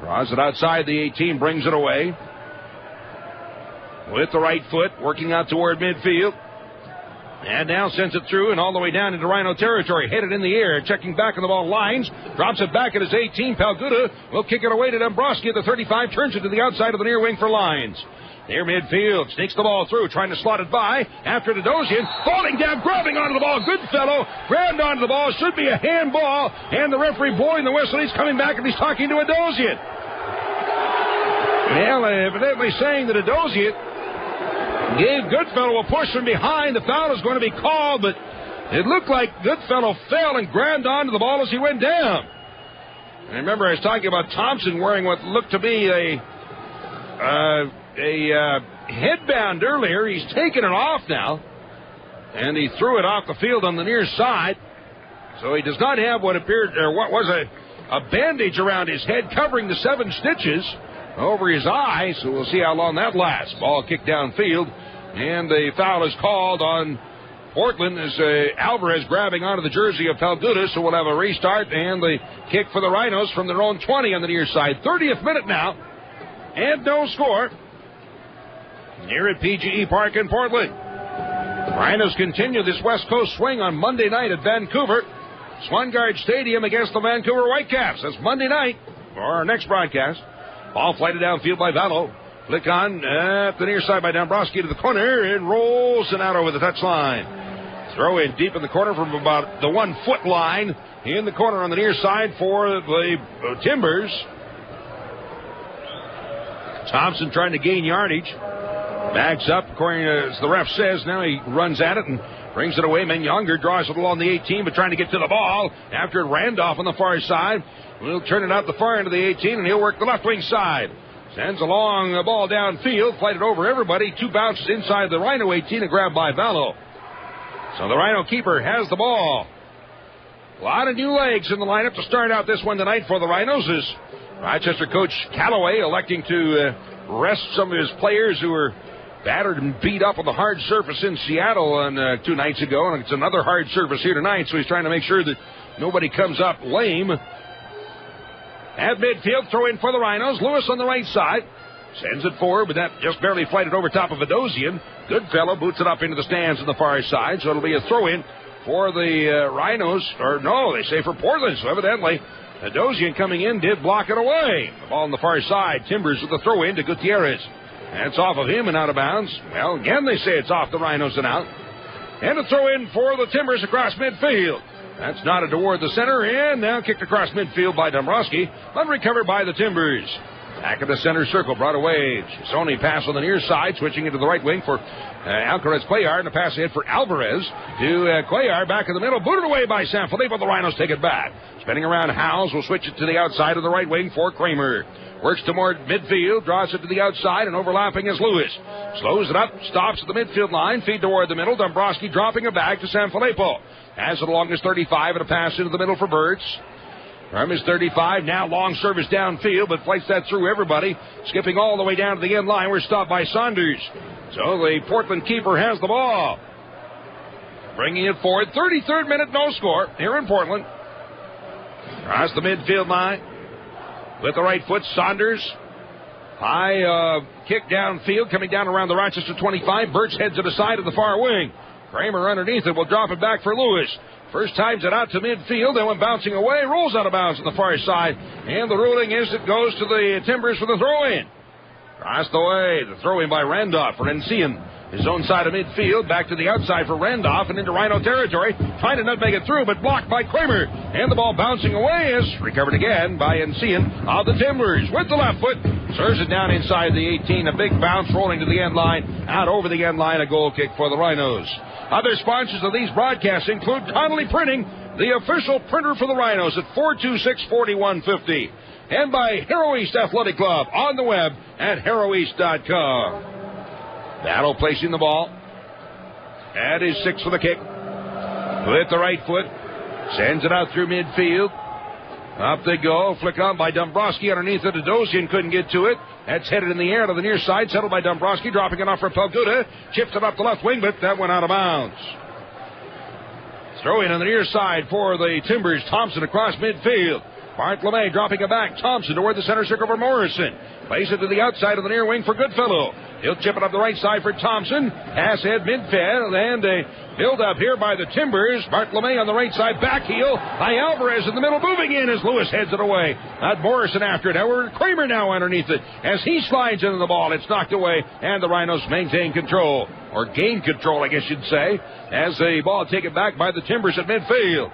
Draws it outside the 18, brings it away. With the right foot, working out toward midfield. And now sends it through and all the way down into Rhino territory. Headed in the air, checking back on the ball, lines. Drops it back at his 18. Palguda will kick it away to Dombrowski at the 35. Turns it to the outside of the near wing for Lines. Near midfield, sneaks the ball through, trying to slot it by. After Adosian, falling down, grabbing onto the ball. Goodfellow, grabbed onto the ball. Should be a handball. And the referee blowing the whistle. He's coming back and he's talking to Adosian. Well, evidently saying that Adosian gave Goodfellow a push from behind. The foul is going to be called, but it looked like Goodfellow fell and grabbed onto the ball as he went down. And remember, I was talking about Thompson wearing what looked to be a headband earlier. He's taken it off now, and he threw it off the field on the near side. So he does not have what appeared, or what was a bandage around his head covering the 7 stitches over his eye. So we'll see how long that lasts. Ball kicked downfield, and the foul is called on Portland as Alvarez grabbing onto the jersey of Palguda. So we'll have a restart and the kick for the Rhinos from their own 20 on the near side. 30th minute now, and no score here at PGE Park in Portland. Rhinos continue this West Coast swing on Monday night at Vancouver. Swangard Stadium against the Vancouver Whitecaps. That's Monday night for our next broadcast. Ball flighted downfield by Vallow. Flick on at the near side by Dombrowski to the corner and rolls and out over the touchline. Throw in deep in the corner from about the 1 foot line in the corner on the near side for the Timbers. Thompson trying to gain yardage. Backs up, according to the ref says. Now he runs at it and brings it away. Menyonger draws it along the 18, but trying to get to the ball. After Randolph on the far side. We'll turn it out the far end of the 18, and he'll work the left wing side. Sends a long ball downfield, flighted over everybody. 2 bounces inside the Rhino 18, a grab by Vallow. So the Rhino keeper has the ball. A lot of new legs in the lineup to start out this one tonight for the Rhinos, as Rochester coach Callaway electing to rest some of his players who were battered and beat up on the hard surface in Seattle on 2 nights ago, and it's another hard surface here tonight, so he's trying to make sure that nobody comes up lame. At midfield, throw in for the Rhinos. Lewis on the right side. Sends it forward, but that just barely flighted over top of Adosian. Goodfellow boots it up into the stands on the far side, so it'll be a throw-in for the Rhinos. Or no, they say for Portland, so evidently Adosian coming in did block it away. The ball on the far side. Timbers with the throw-in to Gutierrez. That's off of him and out of bounds. Well, again, they say it's off the Rhinos and out. And a throw-in for the Timbers across midfield. That's knotted toward the center, and now kicked across midfield by Dombrowski, but recovered by the Timbers. Back in the center circle, brought away. Sony pass on the near side, switching into the right wing for Alcaraz Cuellar, and a pass ahead for Alvarez to Cuellar, back in the middle, booted away by Sanfilippo. The Rhinos take it back. Spinning around, Howes will switch it to the outside of the right wing for Kramer. Works toward midfield, draws it to the outside, and overlapping is Lewis. Slows it up, stops at the midfield line, feed toward the middle. Dombrowski dropping it back to Sanfilippo. Has it along his 35 and a pass into the middle for Birds. From his 35, now long service downfield, but flights that through everybody. Skipping all the way down to the end line. We're stopped by Saunders. So the Portland keeper has the ball. Bringing it forward. 33rd minute, no score here in Portland. Across the midfield line. With the right foot, Saunders. High kick downfield, coming down around the Rochester 25. Birch heads it aside to the far wing. Kramer underneath it will drop it back for Lewis. First times it out to midfield, then went bouncing away, rolls out of bounds on the far side. And the ruling is it goes to the Timbers for the throw-in. Across the way, the throw-in by Randolph for Encian. His own side of midfield, back to the outside for Randolph and into Rhino territory. Trying to nutmeg it through, but blocked by Kramer. And the ball bouncing away is recovered again by Encian of the Timbers. With the left foot, serves it down inside the 18. A big bounce rolling to the end line. Out over the end line, a goal kick for the Rhinos. Other sponsors of these broadcasts include Connolly Printing, the official printer for the Rhinos at 426-4150. And by Hero East Athletic Club on the web at heroeast.com. Battle placing the ball. That is 6 for the kick. With the right foot. Sends it out through midfield. Up they go. Flick on by Dombrowski underneath it. Adosian couldn't get to it. That's headed in the air to the near side. Settled by Dombrowski. Dropping it off for Pelguda. Chips it up the left wing, but that went out of bounds. Throw in on the near side for the Timbers. Thompson across midfield. Bart LeMay dropping it back. Thompson toward the center circle for Morrison. Plays it to the outside of the near wing for Goodfellow. He'll chip it up the right side for Thompson. Pass head midfield and a build up here by the Timbers. Bart LeMay on the right side. Back heel by Alvarez in the middle. Moving in as Lewis heads it away. Not Morrison after it. However, Kramer now underneath it. As he slides into the ball, it's knocked away. And the Rhinos maintain control. Or gain control, I guess you'd say. As the ball taken back by the Timbers at midfield.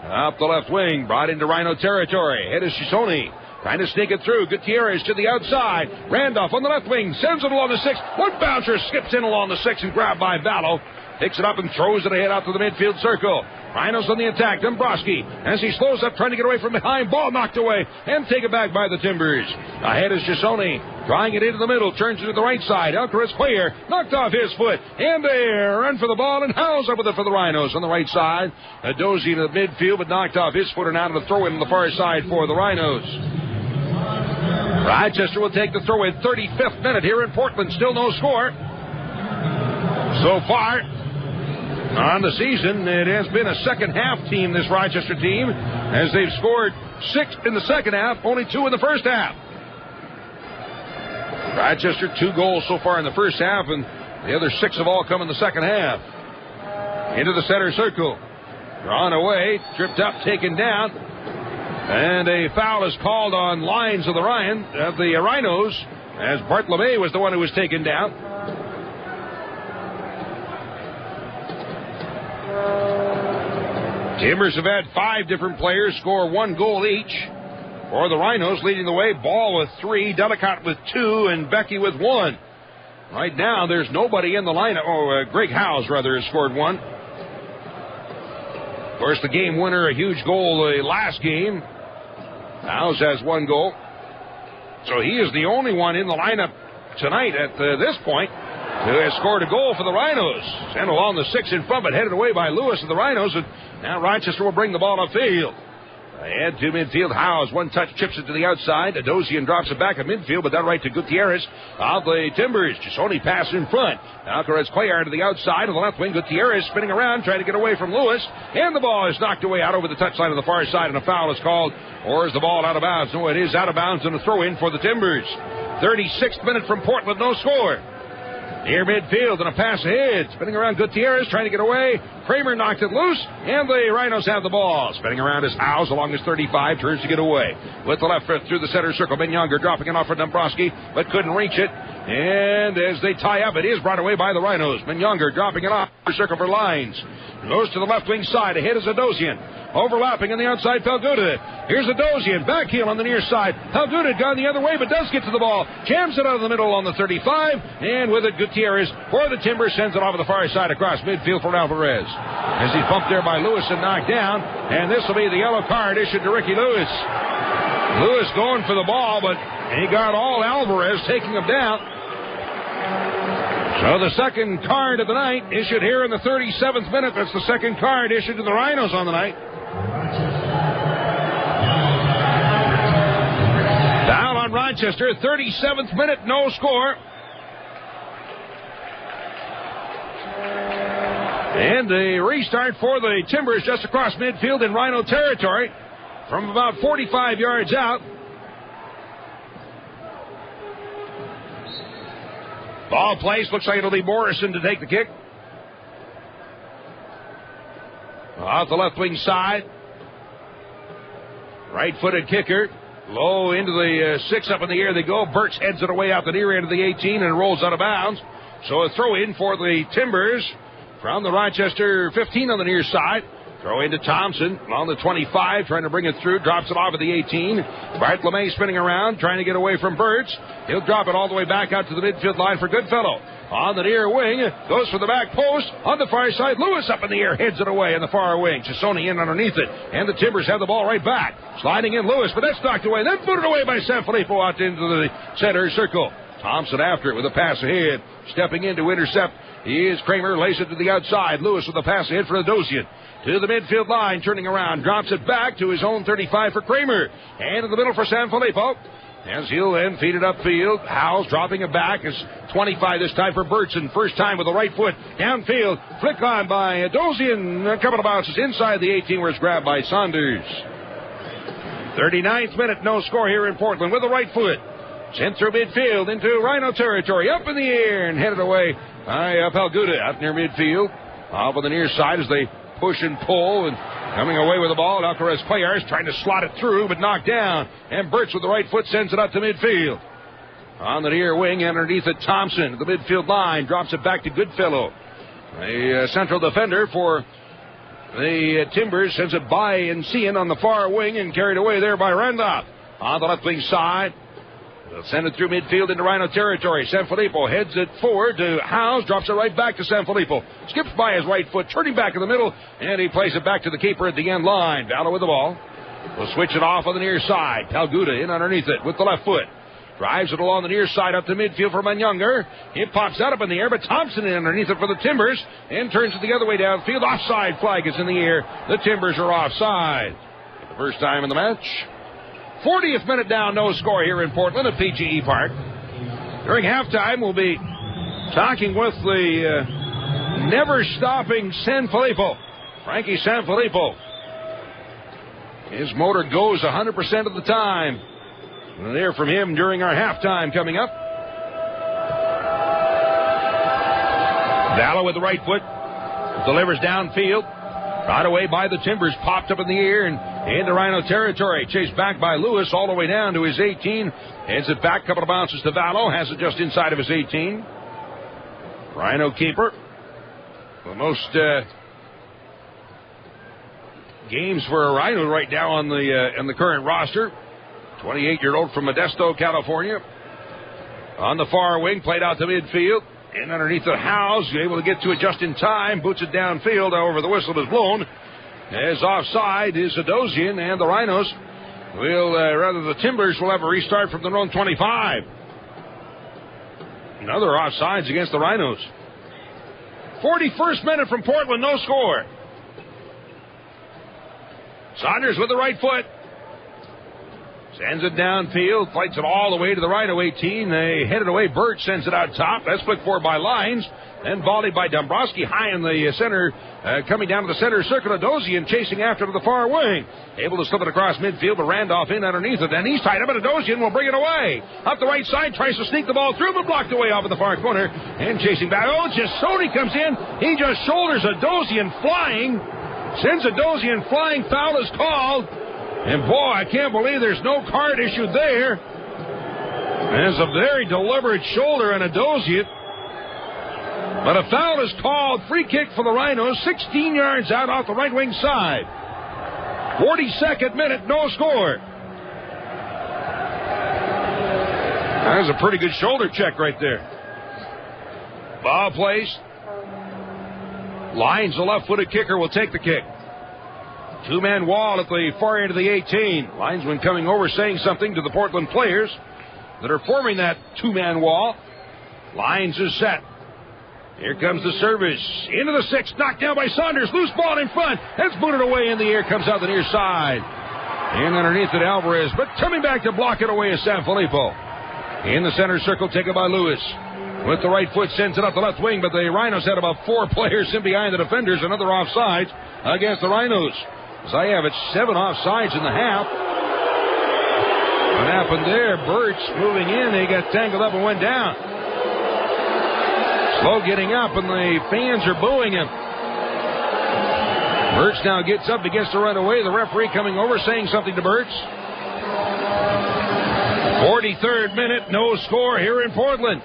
Up the left wing, brought into Rhino territory. Head is Shisoni. Trying to sneak it through. Gutierrez to the outside. Randolph on the left wing. Sends it along the 6. One bouncer skips in along the 6 and grabbed by Vallow. Picks it up and throws it ahead out to the midfield circle. Rhinos on the attack. Dombrowski, as he slows up, trying to get away from behind. Ball knocked away and taken back by the Timbers. Ahead is Gisoni. Drawing it into the middle. Turns it to the right side. Alcaraz Cuellar knocked off his foot. And there. Run for the ball and Howes up with it for the Rhinos on the right side. Dozy to the midfield, but knocked off his foot and out of the throw in on the far side for the Rhinos. Rochester will take the throw in. 35th minute here in Portland. Still no score. So far on the season, it has been a second half team, this Rochester team, as they've scored 6 in the second half, only 2 in the first half. Rochester 2 goals so far in the first half, and the other 6 have all come in the second half. Into the center circle. Drawn away, tripped up, taken down. And a foul is called on Lines of the Rhinos, as Bartolome was the one who was taken down. Timbers have had 5 different players score 1 goal each. For the Rhinos, leading the way, Ball with 3, Delicott with 2, and Becky with 1. Right now, there's nobody in the lineup. Greg Howes, rather, has scored 1. Of course, the game winner, a huge goal the last game. Howes has 1 goal. So he is the only one in the lineup tonight at this point who has scored a goal for the Rhinos. Sent along the 6 in front, but headed away by Lewis of the Rhinos. And now Rochester will bring the ball upfield. Ahead to midfield. Howes, 1 touch, chips it to the outside. Adosian drops it back at midfield, but that right to Gutierrez of the Timbers. Chisoni pass in front. Alcaraz Cuellar to the outside of the left wing. Gutierrez spinning around, trying to get away from Lewis. And the ball is knocked away out over the touchline on the far side, and a foul is called. Or is the ball out of bounds? No, it is out of bounds, and a throw in for the Timbers. 36th minute from Portland, no score. Near midfield and a pass ahead. Spinning around Gutierrez, trying to get away. Kramer knocked it loose, and the Rhinos have the ball. Spinning around is Howes along his 35, turns to get away. With the left foot through the center circle. Ben Younger dropping it off for Dombrowski, but couldn't reach it. And as they tie up, it is brought away by the Rhinos. Ben Younger dropping it off the circle for Lines. Goes to the left wing side. Ahead is Adosian. Overlapping on the outside, Pelguda. Here's Adosian. Back heel on the near side. Pelguda gone the other way, but does get to the ball. Jams it out of the middle on the 35. And with it, Gutierrez for the Timbers sends it off to the far side across midfield for Alvarez. As he's bumped there by Lewis and knocked down. And this will be the yellow card issued to Ricky Lewis. Lewis going for the ball, but he got all Alvarez taking him down. So the second card of the night issued here in the 37th minute. That's the second card issued to the Rhinos on the night. Foul on Rochester, 37th minute, no score. And a restart for the Timbers just across midfield in Rhino territory from about 45 yards out. Ball placed. Looks like it'll be Morrison to take the kick. Off the left wing side. Right-footed kicker. Low into the 6, up in the air they go. Burks heads it away out the near end of the 18 and rolls out of bounds. So a throw in for the Timbers from the Rochester 15 on the near side. Throw into Thompson on the 25, trying to bring it through. Drops it off at the 18. Bartolome spinning around, trying to get away from Burts. He'll drop it all the way back out to the midfield line for Goodfellow. On the near wing, goes for the back post. On the far side, Lewis up in the air, heads it away in the far wing. Chisoni in underneath it. And the Timbers have the ball right back. Sliding in Lewis, but that's knocked away. Then put it away by Sanfilippo out into the center circle. Thompson after it with a pass ahead. Stepping in to intercept is Kramer. Lays it to the outside. Lewis with a pass ahead for Adosian. To the midfield line, turning around, drops it back to his own 35 for Kramer. And in the middle for Sanfilippo. As he'll then feed it upfield. Howes dropping it back. It's 25 this time for Burtson. First time with the right foot. Downfield. Flick on by Adosian. A couple of bounces inside the 18 where it's grabbed by Saunders. 39th minute, no score here in Portland with the right foot. Sent through midfield into Rhino territory. Up in the air and headed away by Pelguda out near midfield. Off on the near side as they push and pull and coming away with the ball. Alcaraz Cuellar is trying to slot it through but knocked down. And Burts with the right foot sends it up to midfield. On the near wing underneath it, Thompson. The midfield line drops it back to Goodfellow. The central defender for the Timbers sends it by Encian on the far wing and carried away there by Randolph. On the left wing side. They'll send it through midfield into Rhino territory. Sanfilippo heads it forward to Howes. Drops it right back to Sanfilippo. Skips by his right foot, turning back in the middle. And he plays it back to the keeper at the end line. Valor with the ball. Will switch it off on the near side. Pelguda in underneath it with the left foot. Drives it along the near side up to midfield for Younger. It pops out up in the air, but Thompson in underneath it for the Timbers. And turns it the other way downfield. Offside flag is in the air. The Timbers are offside. For the first time in the match. 40th minute down, no score here in Portland at PGE Park. During halftime, we'll be talking with the never-stopping Sanfilippo, Frankie Sanfilippo. His motor goes 100% of the time. We'll hear from him during our halftime coming up. Vallo with the right foot delivers downfield. Right away by the Timbers, popped up in the air and into Rhino territory. Chased back by Lewis all the way down to his 18. Heads it back, couple of bounces to Vallow. Has it just inside of his 18. Rhino keeper. The most games for a Rhino right now on the current roster. 28-year-old from Modesto, California. On the far wing, played out to midfield. And underneath the Howes, able to get to it just in time. Boots it downfield. However, the whistle is blown. As offside is Adosian, and the Rhinos will, the Timbers will have a restart from their own 25. Another offsides against the Rhinos. 41st minute from Portland, no score. Saunders with the right foot. Sends it downfield, fights it all the way to the Rhino 18. They head it away. Birch sends it out top. That's flicked forward by Lines. Then volleyed by Dombrowski high in the center. Coming down to the center circle. Adosian chasing after to the far wing. Able to slip it across midfield, but Randolph in underneath it. And he's tied up, and Adosian will bring it away. Up the right side, tries to sneak the ball through, but blocked away off in the far corner. And chasing back. Oh, Sony comes in. He just shoulders Adosian flying. Sends Adosian flying. Foul is called. And boy, I can't believe there's no card issued there. And it's a very deliberate shoulder on Adosian. But a foul is called. Free kick for the Rhinos. 16 yards out off the right wing side. 42nd minute, no score. That was a pretty good shoulder check right there. Ball placed. Lines, the left-footed kicker, will take the kick. Two-man wall at the far end of the 18. Linesman coming over saying something to the Portland players that are forming that two-man wall. Lines is set. Here comes the service. Into the 6. Knocked down by Saunders. Loose ball in front. That's booted away in the air. Comes out the near side. And underneath it, Alvarez. But coming back to block it away is Sanfilippo. In the center circle, taken by Lewis. With the right foot, sends it up the left wing. But the Rhinos had about 4 players in behind the defenders. Another offside against the Rhinos. As I have it, 7 offsides in the half. What happened there? Birch moving in. He got tangled up and went down. Slow getting up, and the fans are booing him. Birch now gets up, begins to run away. The referee coming over, saying something to Birch. 43rd minute, no score here in Portland.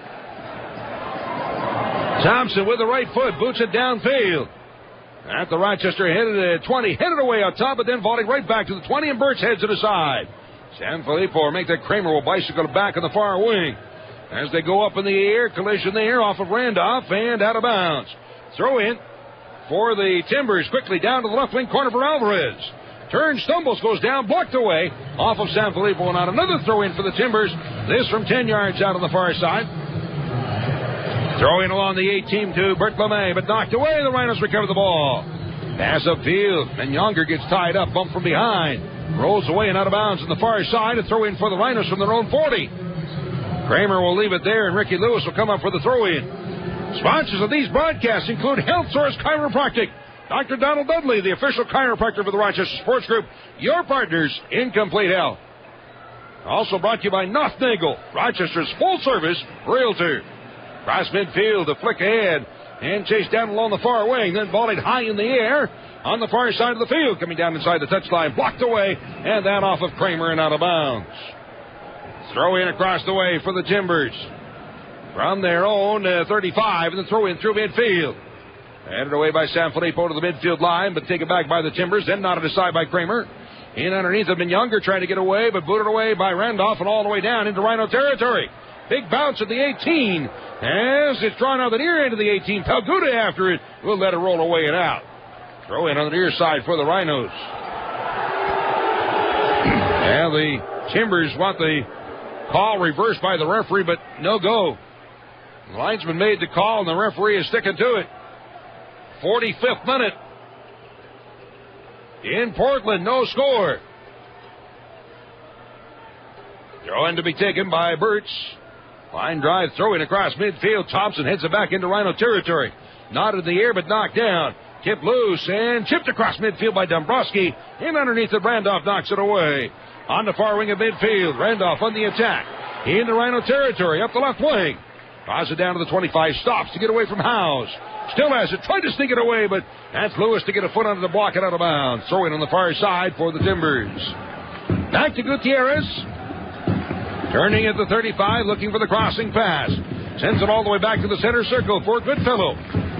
Thompson with the right foot, boots it downfield. At the Rochester, headed at 20, headed away on top, but then volleyed right back to the 20, and Birch heads it aside. Sanfilippo will make that. Kramer will bicycle back in the far wing. As they go up in the air, collision there off of Randolph and out of bounds. Throw in for the Timbers, quickly down to the left wing corner for Alvarez. Turns, stumbles, goes down, blocked away off of Sanfilippo, and out another throw in for the Timbers. This from 10 yards out on the far side. Throw in along the 18 to Bert LeMay, but knocked away. The Rhinos recover the ball. Pass upfield, and Younger gets tied up, bumped from behind. Rolls away and out of bounds on the far side. A throw in for the Rhinos from their own 40. Kramer will leave it there, and Ricky Lewis will come up for the throw-in. Sponsors of these broadcasts include Health Source Chiropractic, Dr. Donald Dudley, the official chiropractor for the Rochester Sports Group, your partners in complete health. Also brought to you by Nothnagel, Rochester's full-service realtor. Cross midfield, a flick ahead, and chased down along the far wing, then volleyed high in the air on the far side of the field, coming down inside the touchline, blocked away, and that off of Kramer and out of bounds. Throw in across the way for the Timbers from their own 35, and the throw in through midfield. Headed away by Sanfilippo to the midfield line, but taken back by the Timbers, then knotted aside by Kramer. In underneath have been Younger trying to get away, but booted away by Randolph and all the way down into Rhino territory. Big bounce at the 18. As it's drawn out the near end of the 18. Palguda after it. We'll let it roll away and out. Throw in on the near side for the Rhinos. And the Timbers want the call reversed by the referee, but no go. The linesman made the call, and the referee is sticking to it. 45th minute. In Portland, no score. Throw in to be taken by Birch. Line drive, throwing across midfield. Thompson heads it back into Rhino territory. Not in the air, but knocked down. Tipped loose and chipped across midfield by Dombrowski. In underneath it, Randolph knocks it away. On the far wing of midfield, Randolph on the attack. In the Rhino territory, up the left wing. Draws it down to the 25. Stops to get away from Howes. Still has it. Tried to sneak it away, but that's Lewis to get a foot under the block and out of bounds. Throw in on the far side for the Timbers. Back to Gutierrez. Turning at the 35, looking for the crossing pass. Sends it all the way back to the center circle for Goodfellow.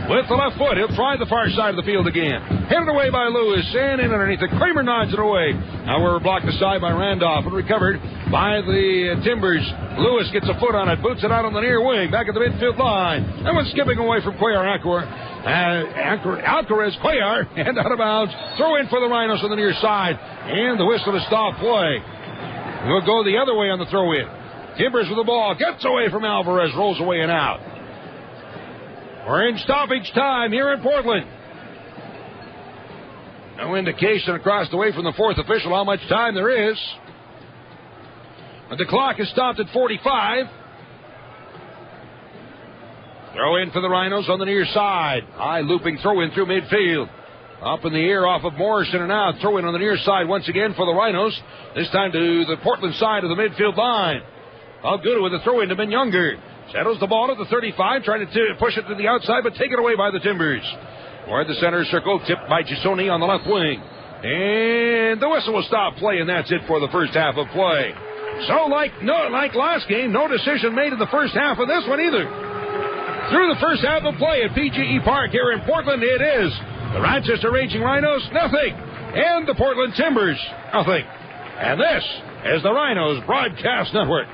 With the left foot, he'll try the far side of the field again. Headed away by Lewis, and in underneath it. Kramer nods it away. However, blocked aside by Randolph and recovered by the Timbers. Lewis gets a foot on it, boots it out on the near wing, back at the midfield line. That one's skipping away from Alcaraz Cuellar, and out of bounds. Throw in for the Rhinos on the near side, and the whistle to stop play. We'll go the other way on the throw-in. Timbers with the ball, gets away from Alvarez, rolls away and out. We're in stoppage time here in Portland. No indication across the way from the fourth official how much time there is. But the clock is stopped at 45. Throw in for the Rhinos on the near side. High looping throw in through midfield. Up in the air off of Morrison and out. Throw in on the near side once again for the Rhinos. This time to the Portland side of the midfield line. All good with the throw in to Ben Younger. Settles the ball at the 35, trying to push it to the outside, but taken away by the Timbers. Toward the center circle, tipped by Gisoni on the left wing. And the whistle will stop play, and that's it for the first half of play. So, like last game, no decision made in the first half of this one either. Through the first half of play at PGE Park here in Portland, it is the Rochester Raging Rhinos, nothing. And the Portland Timbers, nothing. And this is the Rhinos Broadcast Network.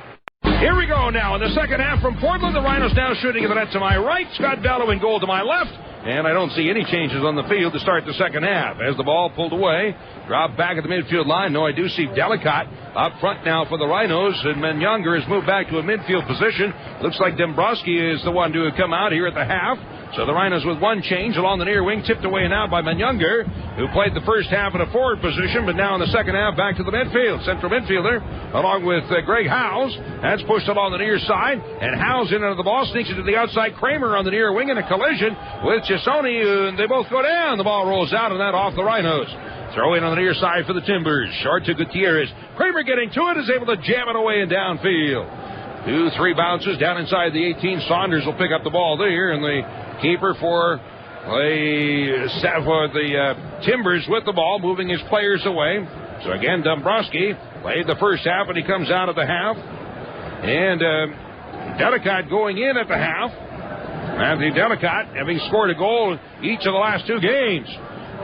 Here we go now in the second half from Portland. The Rhinos now shooting at the net to my right. Scott Bellow in goal to my left. And I don't see any changes on the field to start the second half. As the ball pulled away, dropped back at the midfield line. No, I do see Delicott up front now for the Rhinos. And Menyunger has moved back to a midfield position. Looks like Dombrowski is the one to come out here at the half. So the Rhinos with one change along the near wing, tipped away now by Menyunger, who played the first half in a forward position, but now in the second half back to the midfield. Central midfielder, along with Greg Howes. That's pushed along the near side, and Howes in under the ball, sneaks it to the outside. Kramer on the near wing in a collision with Cisoni, and they both go down. The ball rolls out, and that off the Rhinos. Throw in on the near side for the Timbers. Short to Gutierrez. Kramer getting to it, is able to jam it away and downfield. 2-3 bounces down inside the 18. Saunders will pick up the ball there, and the keeper for the Timbers with the ball, moving his players away. So again, Dombrowski played the first half, and he comes out at the half. And Delicott going in at the half. Anthony Delicott having scored a goal each of the last two games.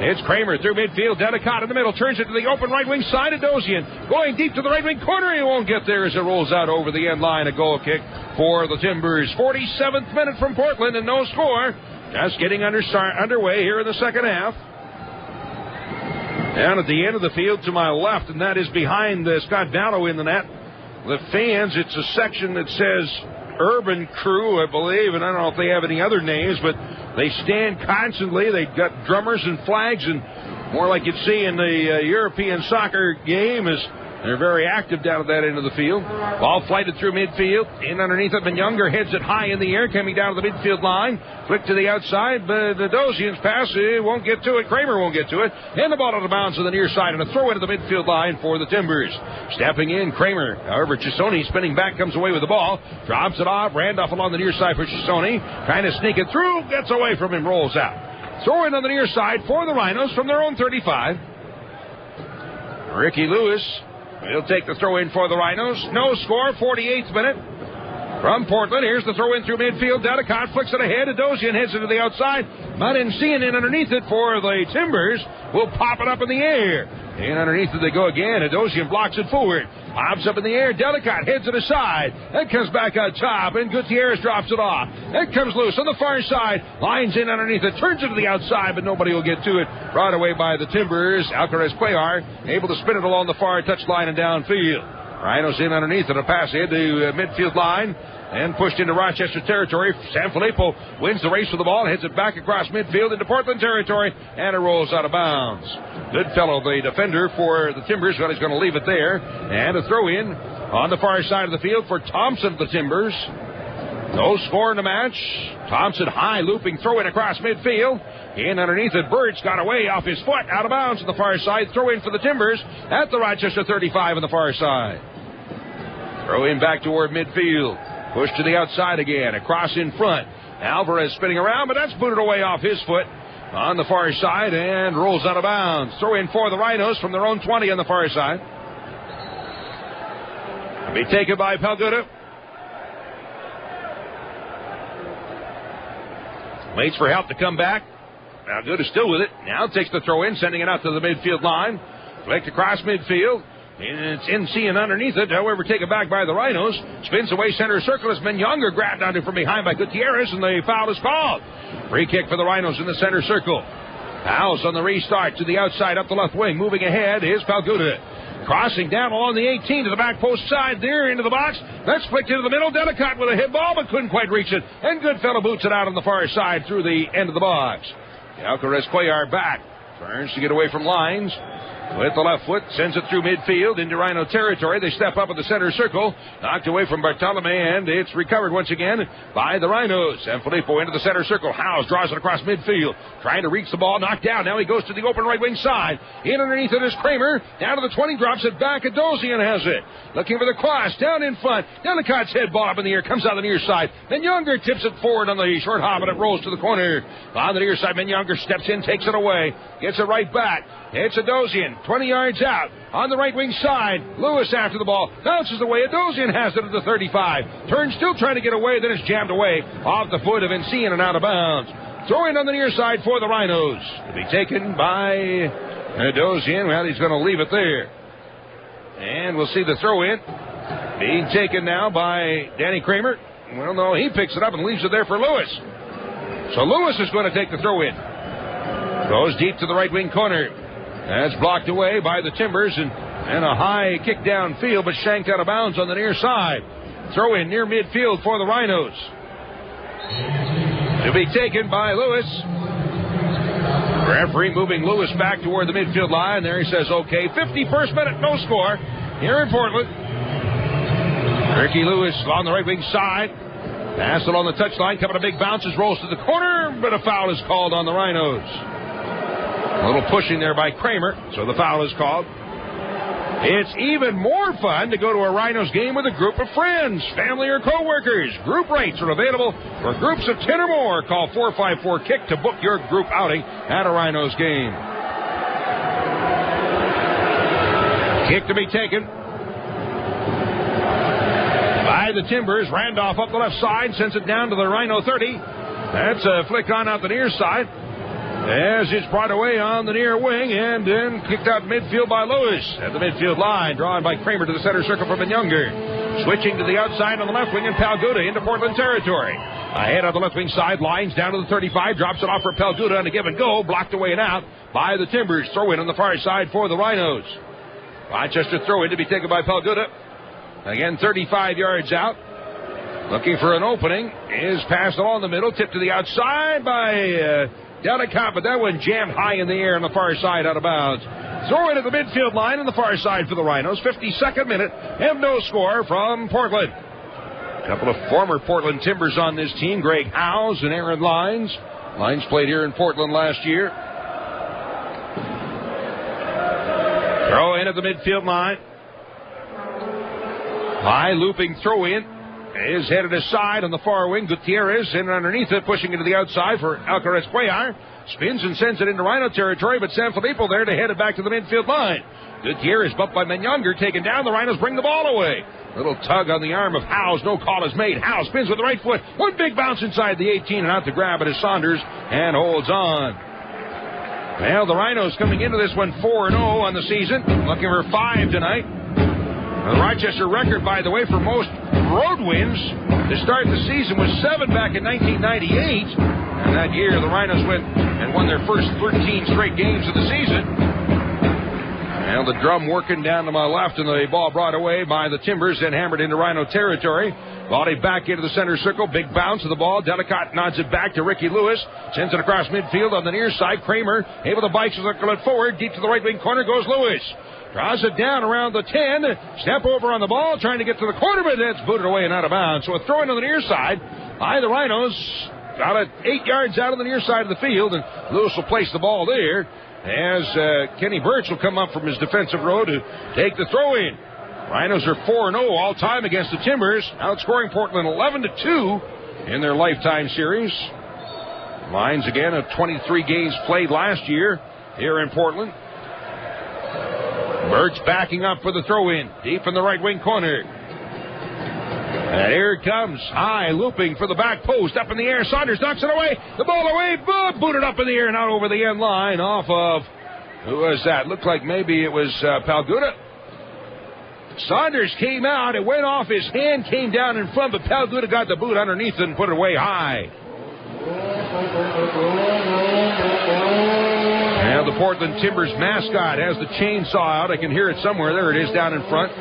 It's Kramer through midfield. Delicott in the middle. Turns it to the open right wing side of Dozian. Going deep to the right wing corner. He won't get there as it rolls out over the end line. A goal kick for the Timbers. 47th minute from Portland and no score. Just getting underway here in the second half. Down at the end of the field to my left, and that is behind Scott Vallow in the net. The fans, it's a section that says Urban Crew, I believe, and I don't know if they have any other names, but they stand constantly. They've got drummers and flags, and more like you'd see in the European soccer game, is they're very active down at that end of the field. Ball flighted through midfield. In underneath it, Menyunger heads it high in the air, coming down to the midfield line. Flick to the outside, but the Dozian's pass won't get to it. Kramer won't get to it. And the ball out of bounds to the near side, and a throw into the midfield line for the Timbers. Stepping in, Kramer. However, Cisoni spinning back, comes away with the ball. Drops it off. Randolph along the near side for Cisoni. Trying to sneak it through. Gets away from him. Rolls out. Throw in on the near side for the Rhinos from their own 35. Ricky Lewis. He'll take the throw in for the Rhinos. No score, 48th minute. From Portland, here's the throw in through midfield. Delicott flicks it ahead. Adosian heads it to the outside. Matincian in underneath it for the Timbers. Will pop it up in the air. And underneath it they go again. Adosian blocks it forward. Pops up in the air. Delicott heads it aside. That comes back on top, and Gutierrez drops it off. That comes loose on the far side. Lines in underneath it. Turns it to the outside, but nobody will get to it. Brought away by the Timbers. Alcaraz Cuellar able to spin it along the far touchline and downfield. Rhinos in underneath it. A pass ahead to midfield line. And pushed into Rochester territory. Sanfilippo wins the race with the ball, heads it back across midfield into Portland territory, and it rolls out of bounds. Goodfellow, the defender for the Timbers, but he's going to leave it there. And a throw in on the far side of the field for Thompson of the Timbers. No score in the match. Thompson high looping throw in across midfield. In underneath it, Bird's got away off his foot, out of bounds on the far side. Throw in for the Timbers at the Rochester 35 on the far side. Throw in back toward midfield. Pushed to the outside again. Across in front. Alvarez spinning around, but that's booted away off his foot on the far side and rolls out of bounds. Throw in for the Rhinos from their own 20 on the far side. Be taken by Palguda. Waits for help to come back. Palguda still with it. Now takes the throw in, sending it out to the midfield line. Flicked across midfield. It's NC and underneath it. However, taken back by the Rhinos. Spins away center circle as Menyonger grabbed onto from behind by Gutierrez, and the foul is called. Free kick for the Rhinos in the center circle. House on the restart to the outside up the left wing. Moving ahead is Palguda. Crossing down along the 18 to the back post side there into the box. That's flicked into the middle. Delicott with a hit ball, but couldn't quite reach it. And Goodfellow boots it out on the far side through the end of the box. Alcaraz Cuellar back. Turns to get away from lines. With the left foot, sends it through midfield into Rhino territory. They step up at the center circle. Knocked away from Bartolome, and it's recovered once again by the Rhinos. And Filippo into the center circle. Howes draws it across midfield. Trying to reach the ball, knocked down. Now he goes to the open right wing side. In underneath it is Kramer. Down to the 20, drops it back. Adosian has it. Looking for the cross. Down in front. Delicott's head ball up in the air. Comes out the near side. Menyonger tips it forward on the short hop, and it rolls to the corner. On the near side, Menyonger steps in, takes it away. Gets it right back. It's Adosian, 20 yards out. On the right wing side, Lewis after the ball. Bounces away. Adosian has it at the 35. Turns, still trying to get away, then it's jammed away off the foot of Encian and out of bounds. Throw in on the near side for the Rhinos. To be taken by Adosian. Well, he's going to leave it there. And we'll see the throw in. Being taken now by Danny Kramer. Well, no, he picks it up and leaves it there for Lewis. So Lewis is going to take the throw in. Goes deep to the right wing corner. That's blocked away by the Timbers and a high kick downfield, but shanked out of bounds on the near side. Throw in near midfield for the Rhinos. To be taken by Lewis. Referee moving Lewis back toward the midfield line. There he says, okay. 51st minute, no score here in Portland. Ricky Lewis on the right wing side. Pass it on the touchline. Coming a big bounces, rolls to the corner, but a foul is called on the Rhinos. A little pushing there by Kramer, so the foul is called. It's even more fun to go to a Rhinos game with a group of friends, family, or co-workers. Group rates are available for groups of 10 or more. Call 454-KICK to book your group outing at a Rhinos game. Kick to be taken by the Timbers. Randolph up the left side, sends it down to the Rhino 30. That's a flick on out the near side. As it's brought away on the near wing and then kicked out midfield by Lewis at the midfield line, drawn by Kramer to the center circle from Menyonger. Switching to the outside on the left wing and Palguda into Portland territory. Ahead on the left wing side, lines down to the 35, drops it off for Palguda on a give and go, blocked away and out by the Timbers. Throw in on the far side for the Rhinos. Rochester throw in to be taken by Palguda. Again, 35 yards out. Looking for an opening. Is passed along the middle, tipped to the outside by Delicott, but that one jammed high in the air on the far side out of bounds. Throw it at the midfield line on the far side for the Rhinos. 52nd minute and no score from Portland. A couple of former Portland Timbers on this team, Greg Howes and Aaron Lines. Lines played here in Portland last year. Throw in at the midfield line. High looping throw in. Is headed aside on the far wing. Gutierrez in underneath it, pushing into the outside for Alcaraz Cuellar. Spins and sends it into Rhino territory, but San Filippo there to head it back to the midfield line. Gutierrez bumped by Menyonger, taken down. The Rhinos bring the ball away. Little tug on the arm of Howes. No call is made. Howes spins with the right foot. One big bounce inside the 18 and out to grab it is Saunders and holds on. Well, the Rhinos coming into this one 4-0 on the season. Looking for 5 tonight. The Rochester record, by the way, for most road wins to start the season was 7 back in 1998. And that year, the Rhinos went and won their first 13 straight games of the season. Now the drum working down to my left, and the ball brought away by the Timbers and hammered into Rhino territory. Volleyed back into the center circle. Big bounce of the ball. Delicott nods it back to Ricky Lewis. Sends it across midfield on the near side. Kramer able to bicycle it forward. Deep to the right wing corner goes Lewis. Draws it down around the 10. Step over on the ball, trying to get to the corner, but that's booted away and out of bounds. So a throw in on the near side by the Rhinos. Got it 8 yards out on the near side of the field, and Lewis will place the ball there as Kenny Birch will come up from his defensive row to take the throw in. Rhinos are 4-0 all time against the Timbers, outscoring Portland 11-2 in their lifetime series. Lines again of 23 games played last year here in Portland. Birch backing up for the throw-in, deep in the right wing corner. And here it comes, high, looping for the back post, up in the air. Saunders knocks it away. The ball away, booted up in the air and out over the end line off of, who was that? Looked like maybe it was Palguda. Saunders came out, it went off his hand, came down in front, but Palguda got the boot underneath and put it away high. Now the Portland Timbers mascot has the chainsaw out. I can hear it somewhere. There it is down in front.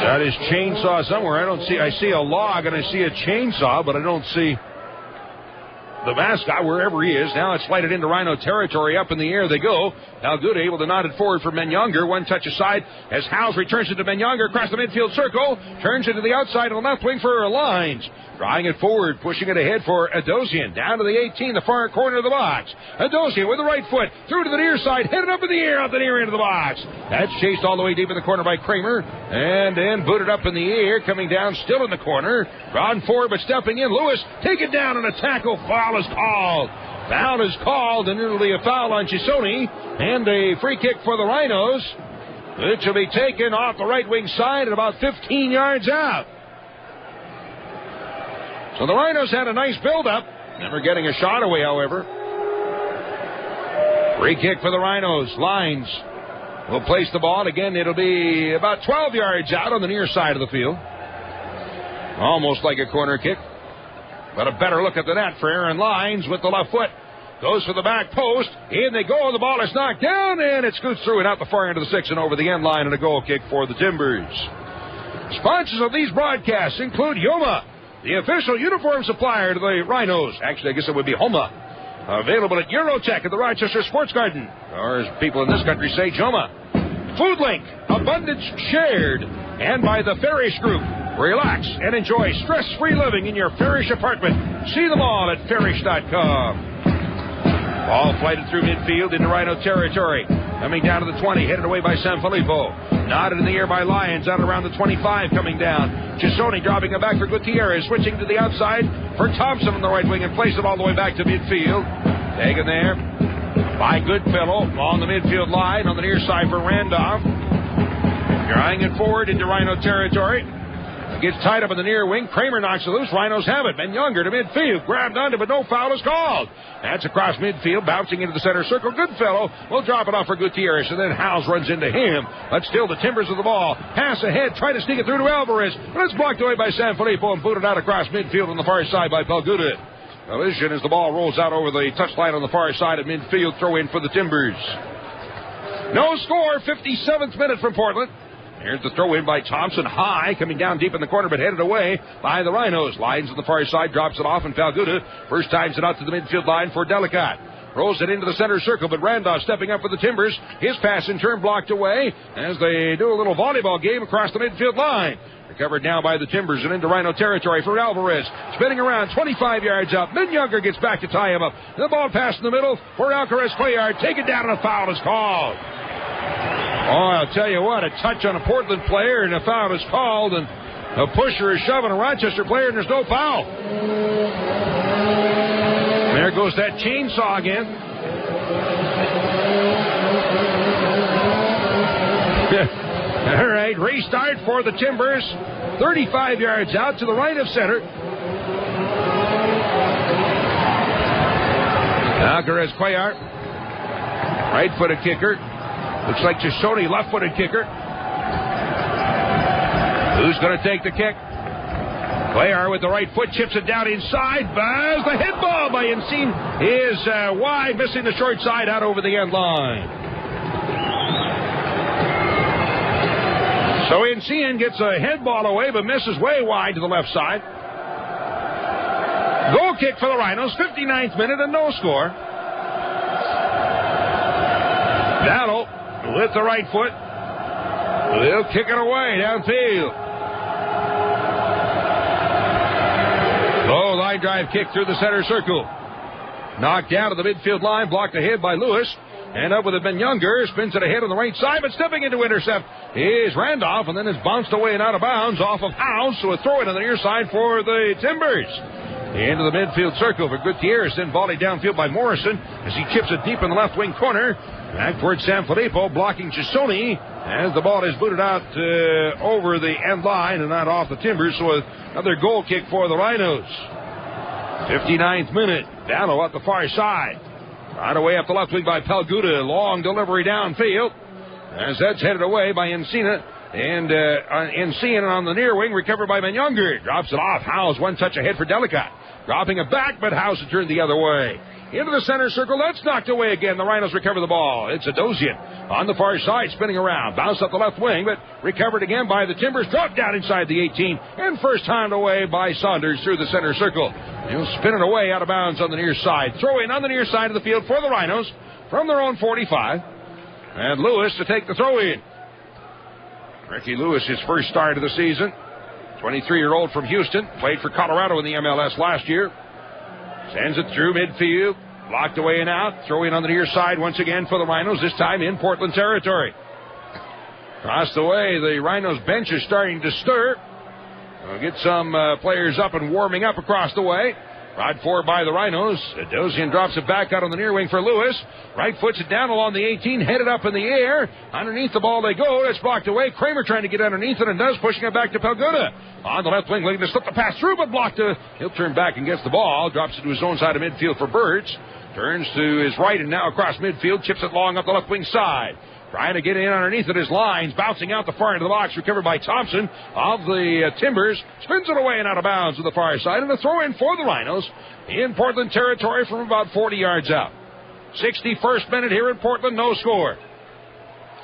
Got his chainsaw somewhere. I see a log and I see a chainsaw, but I don't see the mascot wherever he is. Now it's slided into Rhino territory. Up in the air they go. Palguda able to nod it forward for Menyonger. One touch aside as Howes returns it to Menyonger across the midfield circle. Turns it to the outside on the left wing for Lines. Drawing it forward, pushing it ahead for Adosian. Down to the 18, the far corner of the box. Adosian with the right foot, through to the near side, headed up in the air, out the near end of the box. That's chased all the way deep in the corner by Kramer. And then booted up in the air, coming down still in the corner. Drawn forward, but stepping in. Lewis, take it down on a tackle. Foul is called. Foul is called, and it'll be a foul on Chisoni. And a free kick for the Rhinos, which will be taken off the right wing side at about 15 yards out. So the Rhinos had a nice build-up. Never getting a shot away, however. Free kick for the Rhinos. Lines will place the ball. Again, it'll be about 12 yards out on the near side of the field. Almost like a corner kick. But a better look at the net for Aaron Lines with the left foot. Goes for the back post. In they go. The ball is knocked down, and it scoots through and out the far end of the 6 and over the end line, and a goal kick for the Timbers. Sponsors of these broadcasts include Yoma, the official uniform supplier to the Rhinos. Actually, I guess it would be Homa. Available at Eurotech at the Rochester Sports Garden. Or as people in this country say, Joma. Food Link, abundance shared. And by the Farish Group. Relax and enjoy stress-free living in your Farish apartment. See them all at farish.com. Ball flighted through midfield into Rhino territory. Coming down to the 20, headed away by Sanfilippo. Nodded in the air by Lyons, out around the 25, coming down. Chisoni dropping it back for Gutierrez, switching to the outside for Thompson on the right wing and place it all the way back to midfield. Taken there by Goodfellow on the midfield line on the near side for Randolph. Drawing it forward into Rhino territory. Gets tied up in the near wing. Kramer knocks it loose. Rhinos have it. Menyonger to midfield. Grabbed onto, but no foul is called. That's across midfield, bouncing into the center circle. Goodfellow will drop it off for Gutierrez, and then Howes runs into him. But still the Timbers of the ball. Pass ahead, try to sneak it through to Alvarez. But it's blocked away by Sanfilippo and booted out across midfield on the far side by Palguda. Collision as the ball rolls out over the touchline on the far side of midfield. Throw in for the Timbers. No score, 57th minute from Portland. Here's the throw in by Thompson, high, coming down deep in the corner, but headed away by the Rhinos. Lines on the far side, drops it off, and Palguda first times it out to the midfield line for Delicat. Rolls it into the center circle, but Randolph stepping up for the Timbers. His pass in turn blocked away as they do a little volleyball game across the midfield line. Recovered now by the Timbers and into Rhino territory for Alvarez. Spinning around 25 yards out. Menyonger gets back to tie him up. The ball passed in the middle for Alcaraz Cuellar. Taken down and a foul is called. Oh, I'll tell you what, a touch on a Portland player and a foul is called, and a pusher is shoving a Rochester player and there's no foul. There goes that chainsaw again. All right, restart for the Timbers. 35 yards out to the right of center. Alcaraz Cuellar, right-footed kicker. Looks like Chisoni, left-footed kicker. Who's going to take the kick? Cuellar with the right foot chips it down inside. Buzz, the hit ball by Insigne is wide, missing the short side out over the end line. So Insigne gets a head ball away, but misses way wide to the left side. Goal kick for the Rhinos, 59th minute and no score. Battle with the right foot. They'll kick it away downfield. Low line drive kick through the center circle. Knocked down to the midfield line, blocked ahead by Lewis. And up with it, Ben Younger. Spins it ahead on the right side, but stepping into intercept is Randolph, and then it's bounced away and out of bounds off of House. So a throw in on the near side for the Timbers. Into the midfield circle for Gutierrez, then volleyed downfield by Morrison as he chips it deep in the left wing corner. Back towards Sanfilippo, blocking Chisoni as the ball is booted out over the end line and not off the Timbers. So another goal kick for the Rhinos. 59th minute. Dallo at the far side. Right away up the left wing by Pelguda. Long delivery downfield as that's headed away by Encina. And Encina on the near wing, recovered by Menyunger. Drops it off. Howes one touch ahead for Delicat. Dropping it back, but Howes turned the other way. Into the center circle. That's knocked away again. The Rhinos recover the ball. It's Adosian on the far side, spinning around. Bounce up the left wing, but recovered again by the Timbers. Dropped down inside the 18. And first timed away by Saunders through the center circle. He'll spin it away out of bounds on the near side. Throw in on the near side of the field for the Rhinos from their own 45. And Lewis to take the throw in. Ricky Lewis, his first start of the season. 23-year-old from Houston. Played for Colorado in the MLS last year. Sends it through midfield. Blocked away and out. Throw in on the near side once again for the Rhinos, this time in Portland territory. Across the way, the Rhinos bench is starting to stir. We'll get some players up and warming up across the way. Brought forward by the Rhinos. Adosian drops it back out on the near wing for Lewis. Right foots it down along the 18, headed up in the air. Underneath the ball they go. It's blocked away. Kramer trying to get underneath it and does, pushing it back to Pelguda. On the left wing, looking to slip the pass through, but blocked. He'll turn back and gets the ball. Drops it to his own side of midfield for Birds. Turns to his right and now across midfield. Chips it long up the left wing side. Trying to get in underneath it is Lines. Bouncing out the far end of the box. Recovered by Thompson of the Timbers. Spins it away and out of bounds to the far side. And a throw in for the Rhinos in Portland territory from about 40 yards out. 61st minute here in Portland. No score.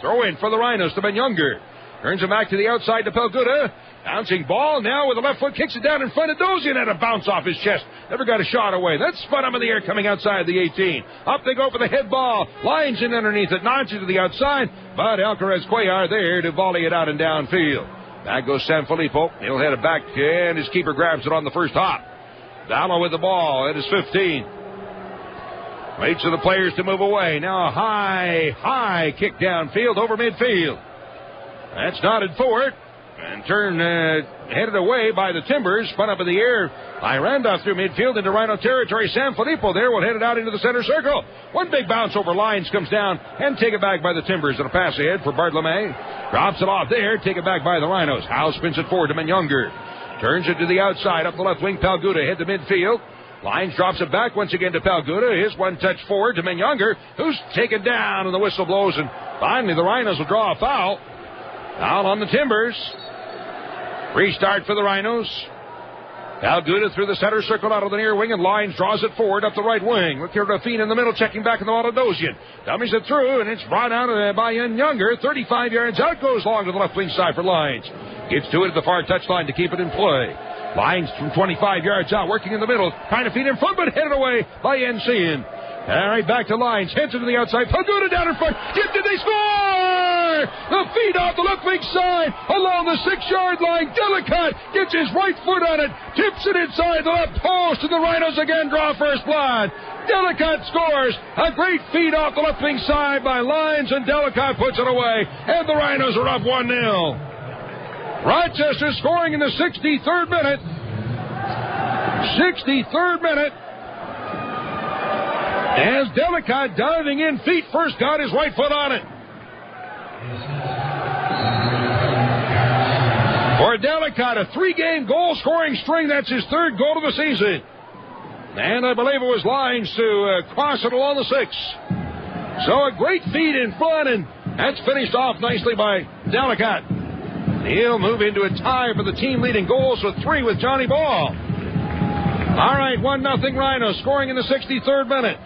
Throw in for the Rhinos to Ben Younger. Turns it back to the outside to Pelguda. Bouncing ball now with the left foot. Kicks it down in front of Dosian. Had a bounce off his chest. Never got a shot away. That spun up in the air coming outside the 18. Up they go for the head ball. Lines in underneath it. Nods it to the outside. But Alcaraz Cuellar there to volley it out and downfield. Back goes Sanfilippo. He'll head it back and his keeper grabs it on the first hop. Dallo with the ball at his 15. Waits for the players to move away. Now a high kick downfield over midfield. That's nodded forward. And headed away by the Timbers. Spun up in the air by Randolph through midfield into Rhino territory. Sanfilippo there will head it out into the center circle. One big bounce over Lines comes down and taken back by the Timbers. And a pass ahead for Bartolome. Drops it off there. Taken back by the Rhinos. Howe spins it forward to Menyunger. Turns it to the outside up the left wing. Pelguda head to midfield. Lines drops it back once again to Pelguda. His one touch forward to Menyunger, who's taken down and the whistle blows. And finally the Rhinos will draw a foul. Foul on the Timbers. Restart for the Rhinos. Pelguda through the center circle out of the near wing, and Lines draws it forward up the right wing. Look here, Rafine in the middle, checking back in the ball to Dosian. Dummies it through, and it's brought out by Younger. 35 yards out, goes long to the left wing side for Lines. Gets to it at the far touchline to keep it in play. Lines from 25 yards out, working in the middle, trying to feed in front, but headed away by Encina. All right, back to Lines. Heads it to the outside. Pelguda down in front. Did they score? The feed off the left wing side along the 6-yard line. Delicat gets his right foot on it. Tips it inside the left post. And the Rhinos again draw first blood. Delicat scores. A great feed off the left wing side by Lines. And Delicat puts it away. And the Rhinos are up 1-0. Rochester scoring in the 63rd minute. 63rd minute. As Delicat diving in feet first got his right foot on it. For Delicat, a 3-game goal-scoring string. That's his 3rd goal of the season. And I believe it was Lines to cross it along the 6. So a great feed in front, and that's finished off nicely by Delicat. He'll move into a tie for the team-leading goals with 3 with Johnny Ball. All right, 1-0 Rhinos scoring in the 63rd minute.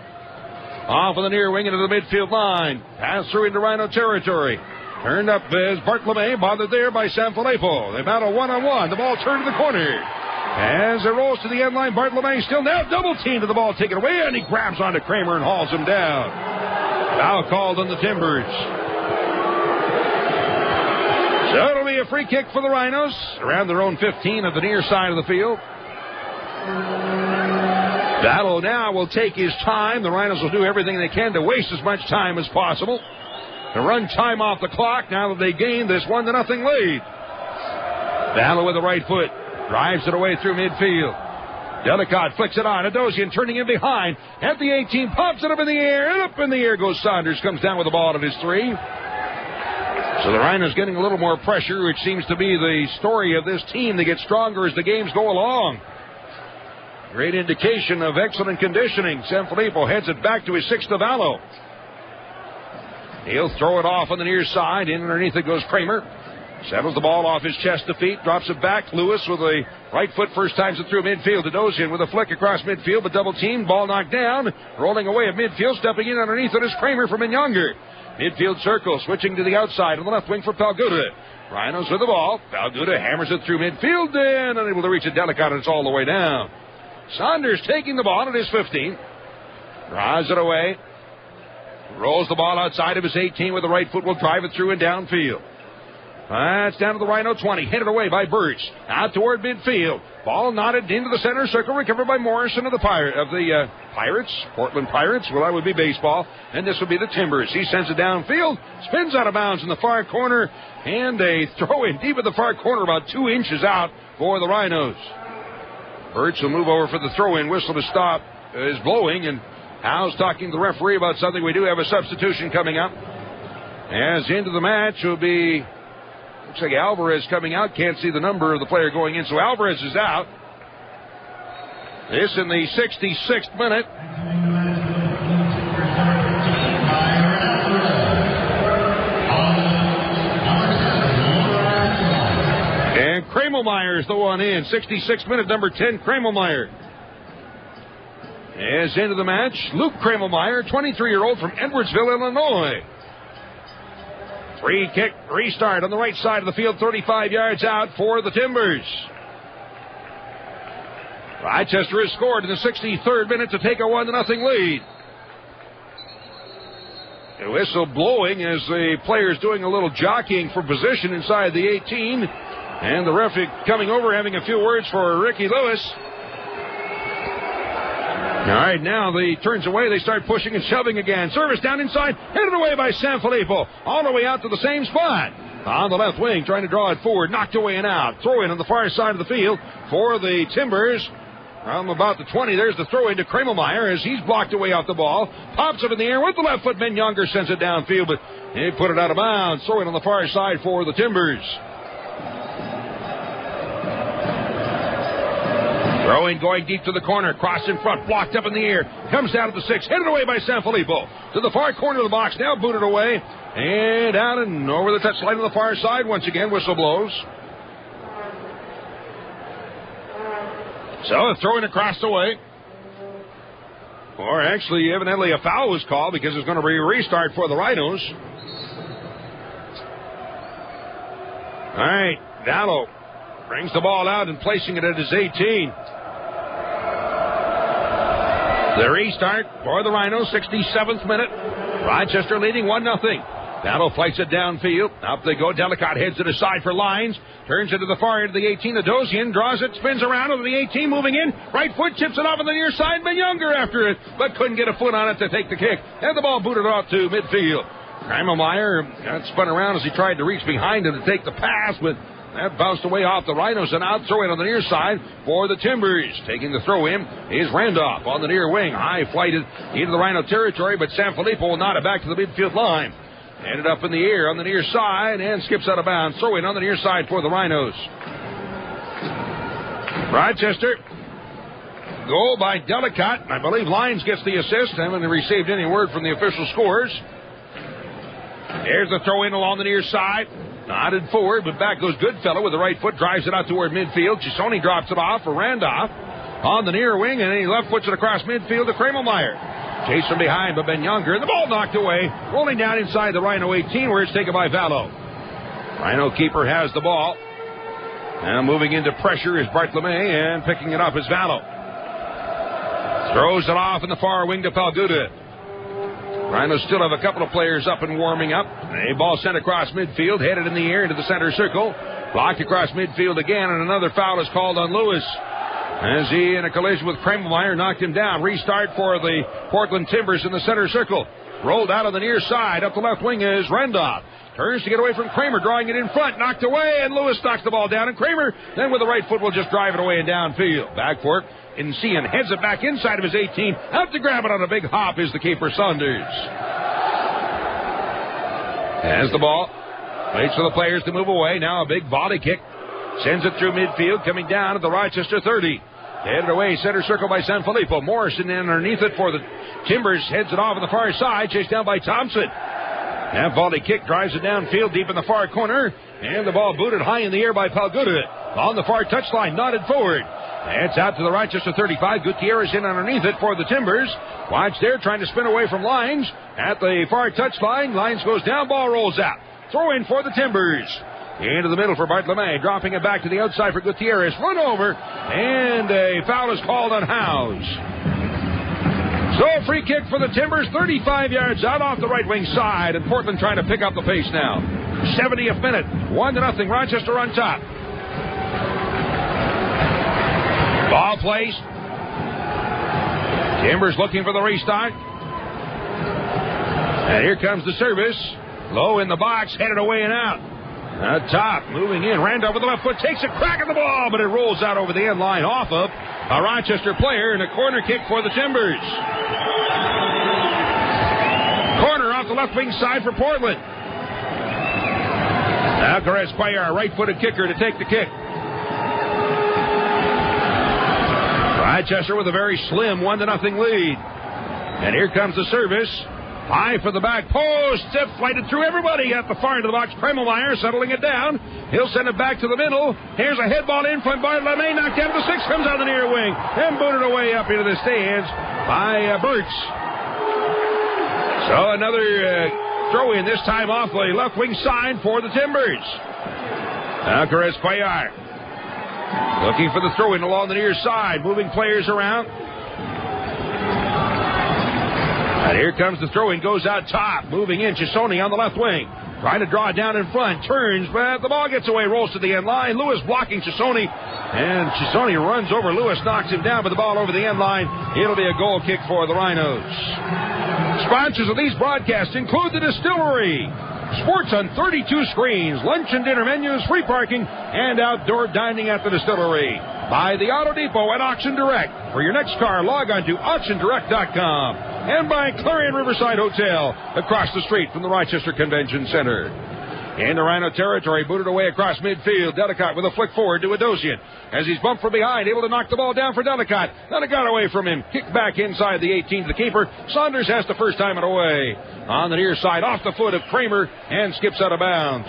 Off of the near wing into the midfield line. Pass through into Rhino territory. Turned up as Bartolome, bothered there by Sanfilippo. They battle 1-on-1. The ball turned to the corner. As it rolls to the end line, Bartolome still now double team to the ball taken away, and he grabs onto Kramer and hauls him down. Foul called on the Timbers. So it'll be a free kick for the Rhinos around their own 15 of the near side of the field. Battle now will take his time. The Rhinos will do everything they can to waste as much time as possible. To run time off the clock now that they gained this 1-0 lead. Battle with the right foot. Drives it away through midfield. Delicott flicks it on. Adosian turning in behind. At the 18, pops it up in the air. And up in the air goes Saunders. Comes down with the ball at his 3. So the Rhinos getting a little more pressure, which seems to be the story of this team. They get stronger as the games go along. Great indication of excellent conditioning. Sanfilippo heads it back to his 6th Vallo. He'll throw it off on the near side. In underneath it goes Kramer. Settles the ball off his chest to feet. Drops it back. Lewis with a right foot first times it through midfield. Adosian with a flick across midfield, but double team. Ball knocked down. Rolling away at midfield. Stepping in underneath it is Kramer from Younger. Midfield circle. Switching to the outside on the left wing for Palguda. Rhinos with the ball. Palguda hammers it through midfield and unable to reach it. Delicott, and it's all the way down. Saunders taking the ball at his 15. Draws it away. Rolls the ball outside of his 18 with the right foot. Will drive it through and downfield. That's down to the Rhino 20. Headed away by Birch. Out toward midfield. Ball knotted into the center circle. Recovered by Morrison of the Pirates. Portland Pirates. Well, that would be baseball. And this would be the Timbers. He sends it downfield. Spins out of bounds in the far corner. And a throw in deep at the far corner, about 2 inches out for the Rhinos. Birch will move over for the throw-in. Whistle to stop is blowing. And Howe's talking to the referee about something. We do have a substitution coming up. As into the match will be, looks like Alvarez coming out. Can't see the number of the player going in, so Alvarez is out. This in the 66th minute. And Kramelmeyer is the one in. 66th minute, number 10, Kramelmeyer. As into the match, Luke Kramelmeyer, 23-year-old from Edwardsville, Illinois. Free kick restart on the right side of the field, 35 yards out for the Timbers. Rochester has scored in the 63rd minute to take a 1-0 lead. The whistle blowing as the players doing a little jockeying for position inside the 18. And the referee coming over, having a few words for Ricky Lewis. All right, now he turns away. They start pushing and shoving again. Service down inside, headed away by Sanfilippo. All the way out to the same spot. On the left wing, trying to draw it forward. Knocked away and out. Throw in on the far side of the field for the Timbers. From about the 20, there's the throw in to Kramelmeyer as he's blocked away off the ball. Pops up in the air with the left foot. Younger sends it downfield, but he put it out of bounds. Throw in on the far side for the Timbers. Throwing going deep to the corner. Cross in front. Blocked up in the air. Comes down to the 6. Headed away by Sanfilippo. To the far corner of the box. Now booted away. And out and over the touchline on the far side. Once again, whistle blows. So throwing across the way. Or actually, evidently a foul was called because it's going to be a restart for the Rhinos. All right. Gallo brings the ball out and placing it at his 18. The restart for the Rhinos, 67th minute. Rochester leading 1-0. Battle fights it downfield. Up they go. Delicott heads it aside for Lines. Turns it to the far end of the 18. Adosian draws it, spins around over the 18, moving in. Right foot chips it off on the near side. Younger after it, but couldn't get a foot on it to take the kick. And the ball booted off to midfield. Kramelmeyer got spun around as he tried to reach behind him to take the pass, but that bounced away off the Rhinos and out. Throw in on the near side for the Timbers. Taking the throw in is Randolph on the near wing. High flighted into the Rhino territory, but Sanfilippo will knot it back to the midfield line. Ended up in the air on the near side and skips out of bounds. Throw in on the near side for the Rhinos. Rochester. Goal by Delicott. I believe Lines gets the assist. Haven't received any word from the official scores. Here's the throw in along the near side. Nodded forward, but back goes Goodfellow with the right foot. Drives it out toward midfield. Chisoni drops it off for Randolph on the near wing, and then he left puts it across midfield to Kramelmeyer. Chased from behind by Younger, and the ball knocked away. Rolling down inside the Rhino 18, where it's taken by Vallo. Rhino keeper has the ball. Now moving into pressure is Bartolome, and picking it up is Vallo. Throws it off in the far wing to Palguda. Rhinos still have a couple of players up and warming up. A ball sent across midfield, headed in the air into the center circle. Blocked across midfield again, and another foul is called on Lewis. as he, in a collision with Kramermeyer, knocked him down. Restart for the Portland Timbers in the center circle. Rolled out on the near side. Up the left wing is Randolph. Turns to get away from Kramer, drawing it in front. Knocked away, and Lewis knocks the ball down. And Kramer, then with the right foot, will just drive it away and downfield. Back for it. Insean heads it back inside of his 18. Out to grab it on a big hop is the keeper, Saunders. Has the ball. Waits for the players to move away. Now a big volley kick. Sends it through midfield, coming down at the Rochester 30. Headed away, center circle by Sanfilippo. Morrison underneath it for the Timbers. Heads it off on the far side. Chased down by Thompson. That volley kick drives it downfield deep in the far corner. And the ball booted high in the air by Palguda. On the far touchline, nodded forward. It's out to the Rochester 35. Gutierrez in underneath it for the Timbers. Watch there, trying to spin away from Lines. At the far touchline, Lines goes down, ball rolls out. Throw in for the Timbers. Into the middle for Bartolome, dropping it back to the outside for Gutierrez. Run over, and a foul is called on Howes. So a free kick for the Timbers, 35 yards out off the right wing side, and Portland trying to pick up the pace now. 70th minute, 1-0, Rochester on top. Ball placed. Timbers looking for the restart. And here comes the service. Low in the box, headed away and out. Top, moving in. Randolph with the left foot takes a crack at the ball, but it rolls out over the end line off of a Rochester player, and a corner kick for the Timbers. Corner off the left wing side for Portland. Alcaraz Cuellar, a right-footed kicker to take the kick. Rochester with a very slim 1-0 lead. And here comes the service. High for the back post. Flighted through everybody at the far end of the box. Kremelmeyer settling it down. He'll send it back to the middle. Here's a head ball in front by LeMay. Knocked down to the 6. Comes out the near wing. And booted away up into the stands by Burks. So another throw in, this time off the left wing side for the Timbers. Alcaraz Cuellar looking for the throw in along the near side. Moving players around. And here comes the throw-in, goes out top. Moving in, Chisoni on the left wing. Trying to draw it down in front. Turns, but the ball gets away, rolls to the end line. Lewis blocking Chisoni. And Chisoni runs over Lewis, knocks him down, but the ball over the end line. It'll be a goal kick for the Rhinos. Sponsors of these broadcasts include the Distillery. Sports on 32 screens, lunch and dinner menus, free parking, and outdoor dining at the Distillery. By the Auto Depot and Auction Direct. For your next car, log on to auctiondirect.com. And by Clarion Riverside Hotel, across the street from the Rochester Convention Center. Into Rhino territory, booted away across midfield. Delicott with a flick forward to Adosian. As he's bumped from behind, able to knock the ball down for Delicott. Delicott away from him. Kicked back inside the 18 to the keeper. Saunders has to first time it away. On the near side, off the foot of Kramer, and skips out of bounds.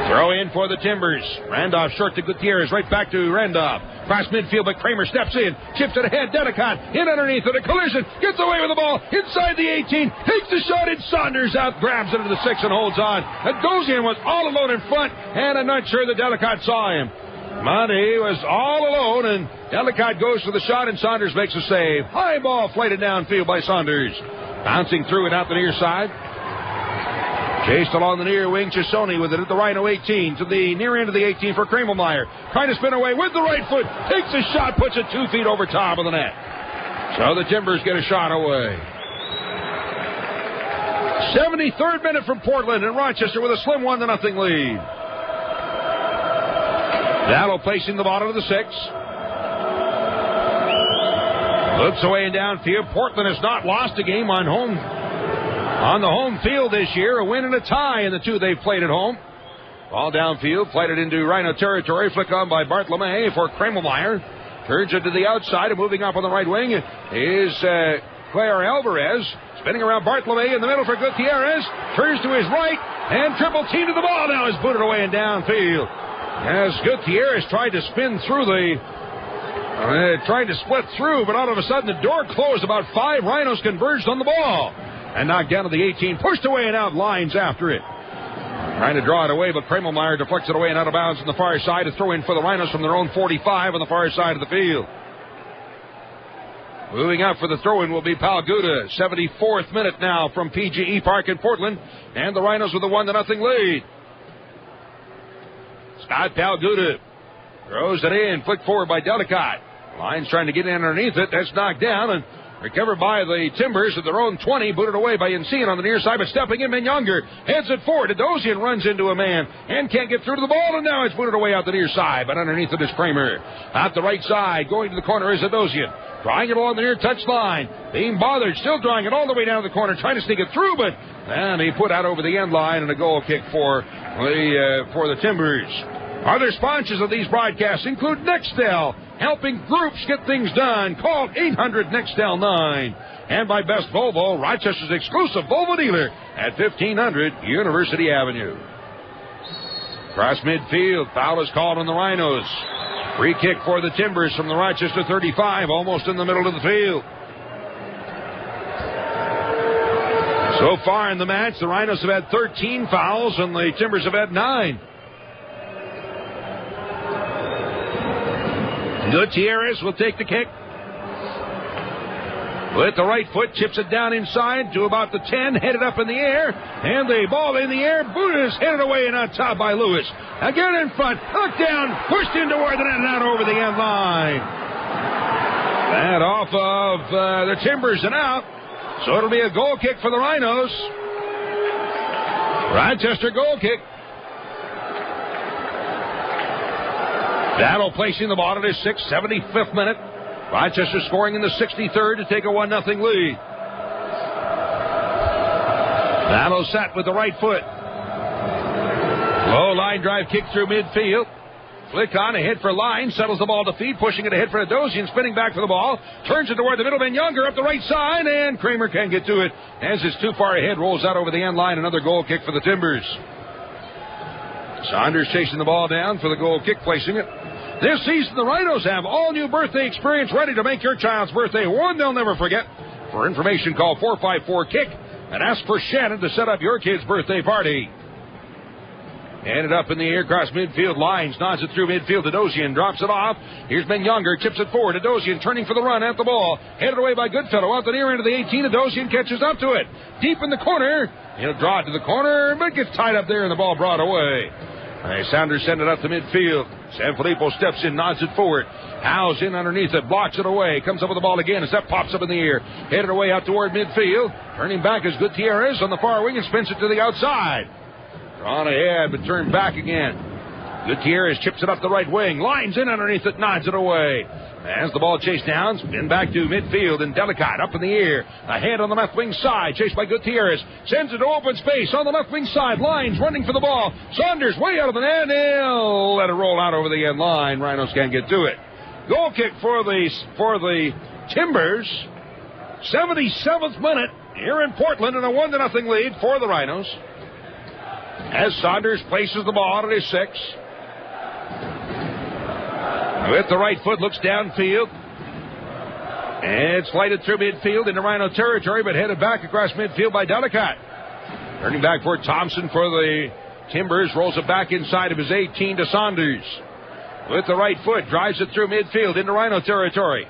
Throw in for the Timbers. Randolph short to Gutierrez. Right back to Randolph. Cross midfield, but Kramer steps in. Chips it ahead. Delicott in underneath it. A collision. Gets away with the ball. Inside the 18. Takes the shot. And Saunders out. Grabs it into the 6 and holds on. Adosian was all alone in front. And I'm not sure that Delicott saw him. Monty was all alone. And Delicott goes for the shot. And Saunders makes a save. High ball flighted downfield by Saunders. Bouncing through it out the near side. Chased along the near wing, Chisoni with it at the Rhino 18 to the near end of the 18 for Kramelmeyer. Trying to spin away with the right foot. Takes a shot, puts it 2 feet over top of the net. So the Timbers get a shot away. 73rd minute from Portland, and Rochester with a slim 1-0 lead. Dallow placing the ball to the 6. Looks away and downfield. Portland has not lost a game on the home field this year. A win and a tie in the 2 they've played at home. Ball downfield, flighted into Rhino territory. Flick on by Bartolome for Kramelmeyer. Turns it to the outside, and moving up on the right wing is Claire Alvarez. Spinning around Bartolome in the middle for Gutierrez. Turns to his right, and triple team to the ball now is booted away and downfield. As Gutierrez tried to spin through tried to split through, but all of a sudden the door closed. About 5 Rhinos converged on the ball. And knocked down to the 18, pushed away and out, Lines after it. Trying to draw it away, but Kramelmeyer deflects it away and out of bounds on the far side. A throw in for the Rhinos from their own 45 on the far side of the field. Moving out for the throw-in will be Palguda. 74th minute now from PGE Park in Portland. And the Rhinos with a 1-0 lead. Scott Palguda Throws it in. Flicked forward by Delicott. Line's trying to get in underneath it. That's knocked down and recovered by the Timbers at their own 20. Booted away by Encina on the near side, but stepping in, Younger heads it forward. Adosian runs into a man and can't get through to the ball, and now it's booted away out the near side, but underneath it is Kramer. Out the right side, going to the corner is Adosian. Drawing it along the near touch line. Being bothered, still drawing it all the way down the corner, trying to sneak it through, but and he put out over the end line and a goal kick for the Timbers. Other sponsors of these broadcasts include Nextel, helping groups get things done. Call 800-NEXTEL-9. And by Best Volvo, Rochester's exclusive Volvo dealer at 1500 University Avenue. Cross midfield, foul is called on the Rhinos. Free kick for the Timbers from the Rochester 35, almost in the middle of the field. So far in the match, the Rhinos have had 13 fouls and the Timbers have had 9. Gutierrez will take the kick. With the right foot, chips it down inside to about the 10, headed up in the air, and the ball in the air, Buddha is headed away and on top by Lewis. Again in front, hooked down, pushed in toward the net and out over the end line. And off of the Timbers and out, so it'll be a goal kick for the Rhinos. Rochester goal kick. Battle placing the ball at his 75th minute. Rochester scoring in the 63rd to take a 1-0 lead. Battle set with the right foot. Low line drive kick through midfield. Flick on, a hit for Line, settles the ball to feet, pushing it ahead for Adosian, spinning back for the ball, turns it toward the middleman Younger up the right side, and Kramer can't get to it as it's too far ahead, rolls out over the end line, another goal kick for the Timbers. Saunders chasing the ball down for the goal kick, placing it. This season, the Rhinos have all-new birthday experience ready to make your child's birthday one they'll never forget. For information, call 454-KICK and ask for Shannon to set up your kid's birthday party. Handed up in the air, across midfield, Lines nods it through midfield. Adosian drops it off. Here's Ben Younger, chips it forward. Adosian turning for the run at the ball. Headed away by Goodfellow out the near end of the 18. Adosian catches up to it. Deep in the corner. He'll draw it to the corner, but gets tied up there and the ball brought away. Saunders send it up to midfield. Sanfilippo steps in, nods it forward. Howe's in underneath it, blocks it away. Comes up with the ball again as that pops up in the air. Headed away out toward midfield. Turning back is Gutierrez on the far wing and spins it to the outside. Drawn ahead, but turned back again. Gutierrez chips it up the right wing. Lines in underneath it, nods it away. As the ball chased down, spin back to midfield, and Delicott up in the air. Ahead on the left wing side, chased by Gutierrez. Sends it to open space on the left wing side. Lines running for the ball. Saunders way out of the net. He'll let it roll out over the end line. Rhinos can't get to it. Goal kick for the Timbers. 77th minute here in Portland, and a 1-0 lead for the Rhinos. As Saunders places the ball at his 6. With the right foot, looks downfield. And it's flighted through midfield into Rhino territory, but headed back across midfield by Delicott. Turning back for Thompson for the Timbers. Rolls it back inside of his 18 to Saunders. With the right foot, drives it through midfield into Rhino territory.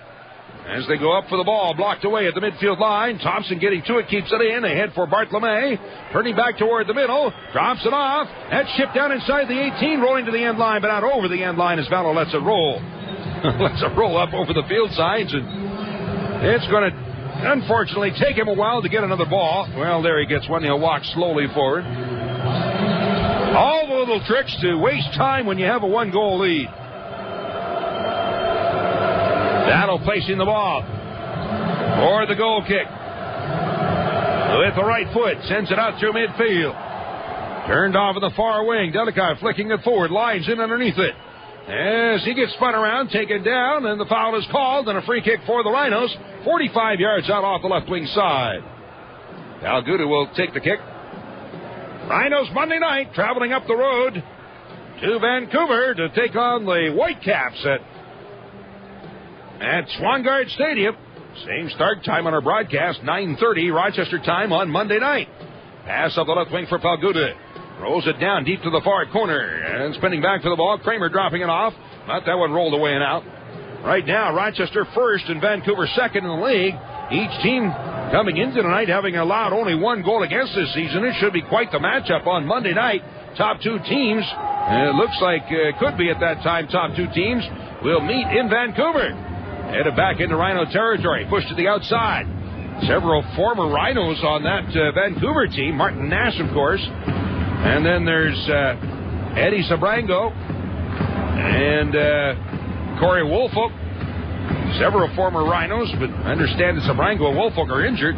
As they go up for the ball, blocked away at the midfield line. Thompson getting to it, keeps it in. Ahead for Bartolome. Turning back toward the middle. Drops it off. That's shipped down inside the 18, rolling to the end line, but out over the end line as Vallow lets it roll. Lets it roll up over the field sides, and it's going to, unfortunately, take him a while to get another ball. Well, there he gets one. He'll walk slowly forward. All the little tricks to waste time when you have a 1-goal lead. Battle placing the ball for the goal kick. With the right foot, sends it out through midfield. Turned off in the far wing. Delicott flicking it forward. Lines in underneath it. As he gets spun around, taken down, and the foul is called, and a free kick for the Rhinos. 45 yards out off the left wing side. Alguda will take the kick. Rhinos Monday night traveling up the road to Vancouver to take on the Whitecaps at Swangard Stadium. Same start time on our broadcast, 9:30 Rochester time on Monday night. Pass up the left wing for Palguda. Rolls it down deep to the far corner. And spinning back for the ball, Kramer dropping it off. Not that one rolled away and out. Right now, Rochester first and Vancouver second in the league. Each team coming into tonight having allowed only 1 goal against this season. It should be quite the matchup on Monday night top two teams, it looks like could be at that time top two teams, will meet in Vancouver. Headed back into Rhino territory, pushed to the outside. Several former Rhinos on that Vancouver team. Martin Nash, of course. And then there's Eddie Sabrango and Corey Woolfolk. Several former Rhinos, but I understand that Sabrango and Woolfolk are injured.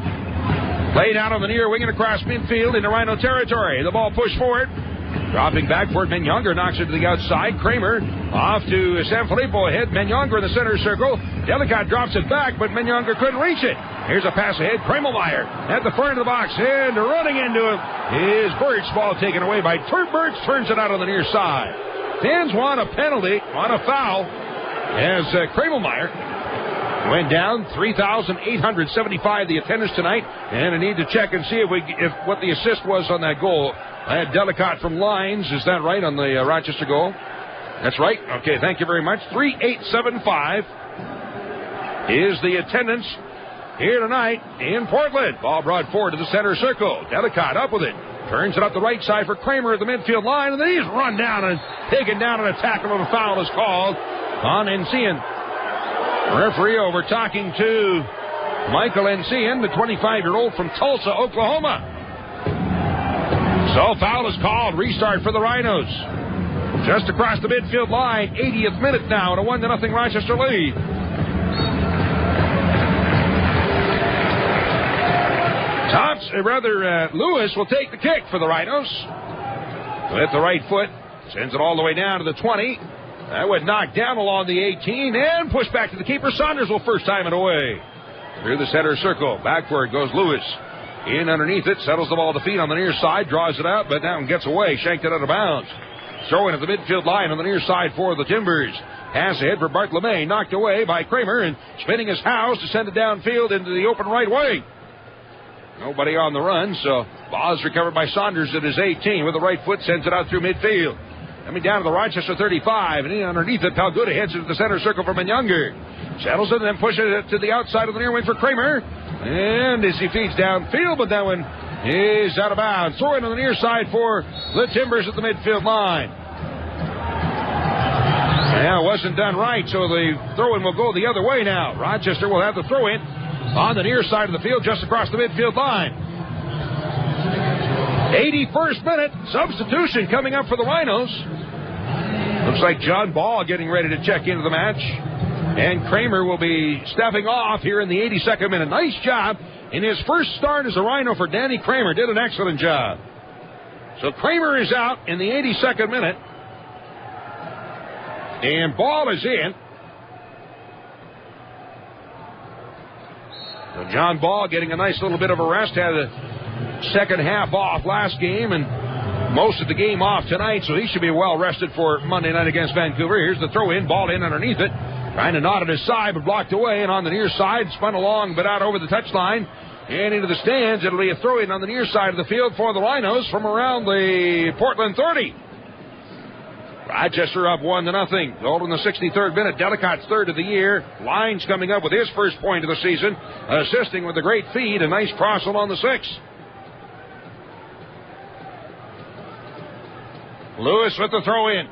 Played out on the near wing and across midfield into Rhino territory. The ball pushed forward. Dropping back for it, Menyonga knocks it to the outside. Kramer off to Sanfilippo ahead. Menyonga in the center circle. Delicott drops it back, but Menyonga couldn't reach it. Here's a pass ahead. Kremelmeyer at the front of the box and running into him is Birch. Ball taken away by Birch. Turns it out on the near side. Fans want a penalty on a foul as Kremelmeyer went down. 3,875 the attendance tonight, and I need to check and see if what the assist was on that goal. I had Delicott from Lines. Is that right on the Rochester goal? That's right. Okay, thank you very much. 3,875 is the attendance here tonight in Portland. Ball brought forward to the center circle. Delicott up with it. Turns it up the right side for Kramer at the midfield line, and then he's run down and taken down, and a tackle and a foul is called on Encian. Referee over talking to Michael Encian, the 25-year-old from Tulsa, Oklahoma. So foul is called. Restart for the Rhinos. Just across the midfield line. 80th minute now, and a 1-0 Rochester lead. Lewis will take the kick for the Rhinos. With the right foot. Sends it all the way down to the 20. That would knock down along the 18 and push back to the keeper. Saunders will first time it away. Through the center circle. Backward goes Lewis. In underneath it. Settles the ball to feet on the near side. Draws it out, but now gets away. Shanked it out of bounds. Throw in at the midfield line on the near side for the Timbers. Pass ahead for Bartolome. Knocked away by Kramer and spinning his house to send it downfield into the open right wing. Nobody on the run, so ball is recovered by Saunders at his 18 with the right foot. Sends it out through midfield. Coming down to the Rochester 35, and in underneath it, Palguda heads into the center circle for Menyonga. Settles it and then pushes it to the outside of the near wing for Kramer. And as he feeds downfield, but that one is out of bounds. Throw in on the near side for the Timbers at the midfield line. Now, it wasn't done right, so the throw-in will go the other way now. Rochester will have the throw-in on the near side of the field, just across the midfield line. 81st minute, substitution coming up for the Rhinos. Looks like John Ball getting ready to check into the match. And Kramer will be stepping off here in the 82nd minute. Nice job in his first start as a Rhino for Danny Kramer. Did an excellent job. So Kramer is out in the 82nd minute. And Ball is in. So John Ball getting a nice little bit of a rest. Had a second half off last game and most of the game off tonight, so he should be well rested for Monday night against Vancouver. Here's the throw in. Ball in underneath it. Trying to knot at his side, but blocked away. And on the near side, spun along, but out over the touchline. And into the stands. It'll be a throw in on the near side of the field for the Rhinos from around the Portland 30. Rochester up 1-0. Goal in the 63rd minute. Delicott's third of the year. Lines coming up with his first point of the season. Assisting with a great feed. A nice cross along the 6. Lewis with the throw in.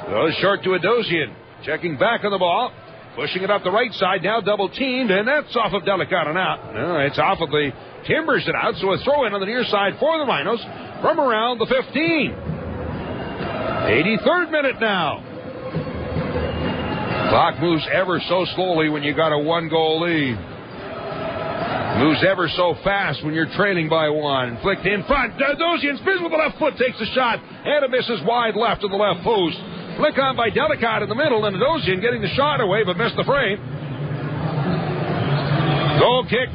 Goes short to Adosian. Checking back on the ball. Pushing it up the right side. Now double teamed. And that's off of Delicott and out. No, it's off of the Timbers and out. So a throw in on the near side for the Rhinos from around the 15. 83rd minute now. Clock moves ever so slowly when you got a 1-goal lead. Moves ever so fast when you're trailing by 1. Flicked in front. Adosian spins with the left foot, takes the shot, and it misses wide left to the left post. Flick on by Delicott in the middle, and Adosian getting the shot away, but missed the frame. Goal kick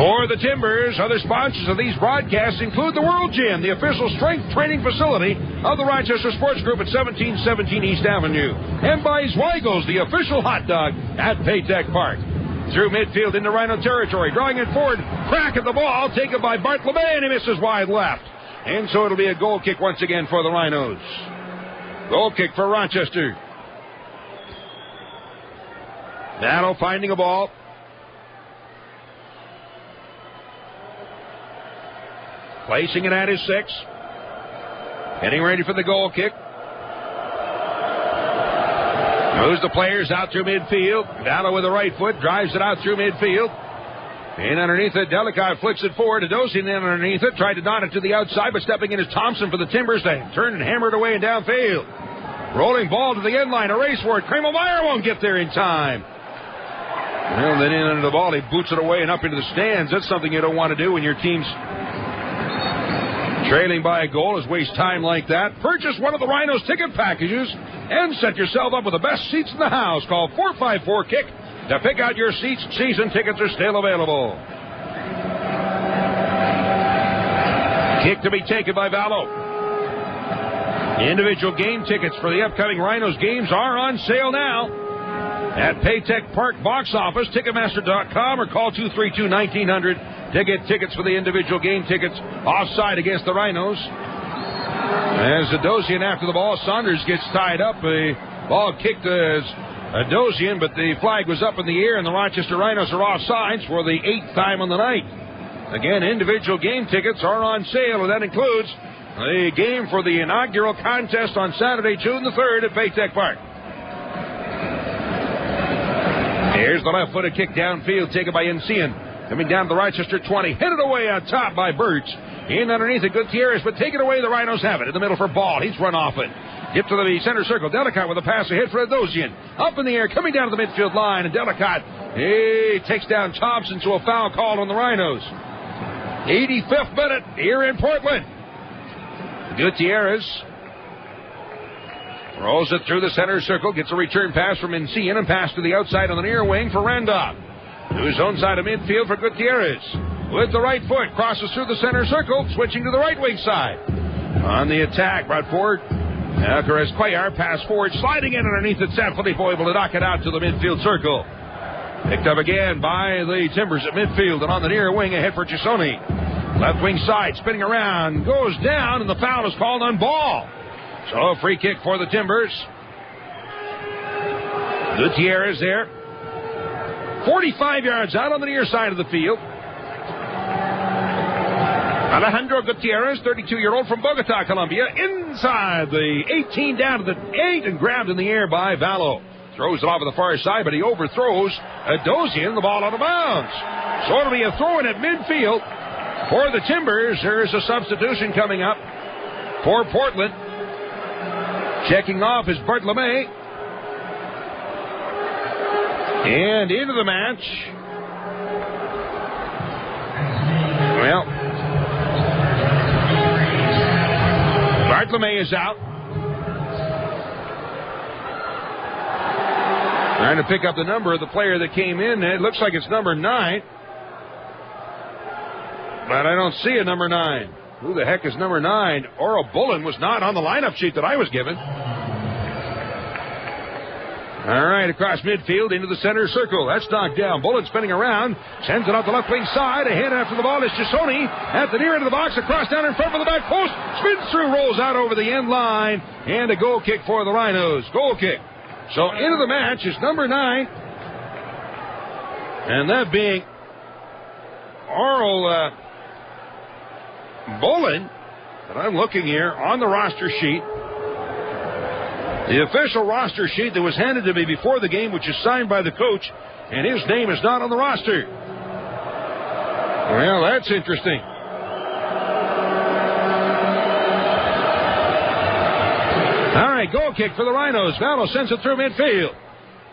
for the Timbers. Other sponsors of these broadcasts include the World Gym, the official strength training facility of the Rochester Sports Group at 1717 East Avenue. And by Zweigel's, the official hot dog at Paytech Park. Through midfield into Rhino territory. Drawing it forward. Crack at the ball. Taken by Bartolome, and he misses wide left. And so it'll be a goal kick once again for the Rhinos. Goal kick for Rochester. Battle finding a ball. Placing it at his 6. Getting ready for the goal kick. Moves the players out through midfield. Vallow with the right foot drives it out through midfield. And underneath it, Delicott flicks it forward. Adosian then underneath it. Tried to dot it to the outside, but stepping in is Thompson for the Timbers. They turn and hammer it away and downfield. Rolling ball to the end line. A race for it. Kramelmeyer won't get there in time. Well, then in under the ball, he boots it away and up into the stands. That's something you don't want to do when your team's trailing by a goal, is waste time like that. Purchase one of the Rhinos ticket packages and set yourself up with the best seats in the house. Call 454-KICK to pick out your seats. Season tickets are still available. Kick to be taken by Vallow. Individual game tickets for the upcoming Rhinos games are on sale now at Paytech Park box office, Ticketmaster.com, or call 232-1900 to get tickets for the individual game tickets. Offside against the Rhinos. As Adosian after the ball, Saunders gets tied up. The ball kicked as Adosian, but the flag was up in the air, and the Rochester Rhinos are offsides for the 8th time on the night. Again, individual game tickets are on sale, and that includes the game for the inaugural contest on Saturday, June the 3rd at Paytech Park. Here's the left-footed kick downfield taken by Encian. Coming down to the Rochester 20. Hit it away on top by Birch. In underneath it, Gutierrez, but take it away. The Rhinos have it. In the middle for Ball. He's run off it. Dip to the center circle. Delicott with a pass ahead for Adosian. Up in the air, coming down to the midfield line. And Delicott, he takes down Thompson, so a foul called on the Rhinos. 85th minute here in Portland. Gutierrez rolls it through the center circle, gets a return pass from Encian, and pass to the outside on the near wing for Randolph. To his own side of midfield for Gutierrez. With the right foot, crosses through the center circle, switching to the right wing side. On the attack, brought forward. Alcaraz Cuellar, pass forward, sliding in underneath it. San Filippo able to knock it out to the midfield circle. Picked up again by the Timbers at midfield, and on the near wing ahead for Chisoni. Left wing side, spinning around, goes down, and the foul is called on Ball. So a free kick for the Timbers. Gutierrez there. 45 yards out on the near side of the field. Alejandro Gutierrez, 32-year-old from Bogota, Colombia, inside the 18 down to the 8 and grabbed in the air by Vallow. Throws it off to the far side, but he overthrows Adosian, the ball out of bounds. So it'll be a throw in at midfield for the Timbers. There's a substitution coming up for Portland. Checking off is Bartolome. And into the match. Well, Bartolome is out. Trying to pick up the number of the player that came in. It looks like it's number 9. But I don't see a number 9. Who the heck is number 9? Oral Bullen was not on the lineup sheet that I was given. All right, across midfield into the center circle. That's knocked down. Bullen spinning around. Sends it out the left wing side. Ahead after the ball is Chisoni. At the near end of the box. Across down in front for the back post. Spins through, rolls out over the end line. And a goal kick for the Rhinos. Goal kick. So into the match is number 9. And that being Oral Bullen. But I'm looking here on the roster sheet. The official roster sheet that was handed to me before the game, which is signed by the coach, and his name is not on the roster. Well, that's interesting. All right, goal kick for the Rhinos. Vallow sends it through midfield.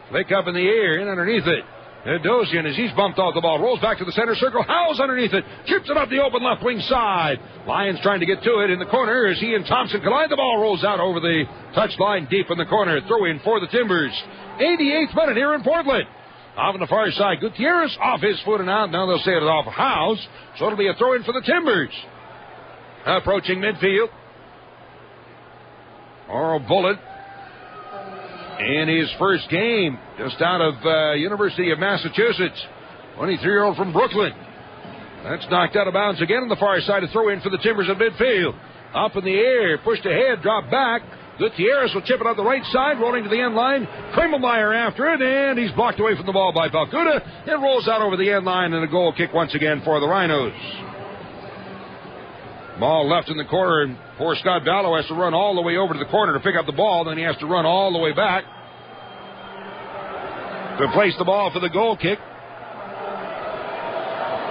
Flick up in the air, in underneath it. Adosian, as he's bumped off the ball, rolls back to the center circle, howls underneath it, chips it up the open left wing side. Lions trying to get to it in the corner as he and Thompson collide. The ball rolls out over the touchline deep in the corner. Throw in for the Timbers. 88th minute here in Portland. Off on the far side, Gutierrez off his foot and out. Now they'll say it off House, so it'll be a throw in for the Timbers. Approaching midfield. Oral Bullet. In his first game, just out of University of Massachusetts. 23-year-old from Brooklyn. That's knocked out of bounds again on the far side. A throw in for the Timbers at midfield. Up in the air, pushed ahead, dropped back. Gutierrez will chip it on the right side, rolling to the end line. Kramelmeyer after it, and he's blocked away from the ball by Balcuda. It rolls out over the end line, and a goal kick once again for the Rhinos. Ball left in the corner, and poor Scott Vallow has to run all the way over to the corner to pick up the ball. Then he has to run all the way back to place the ball for the goal kick.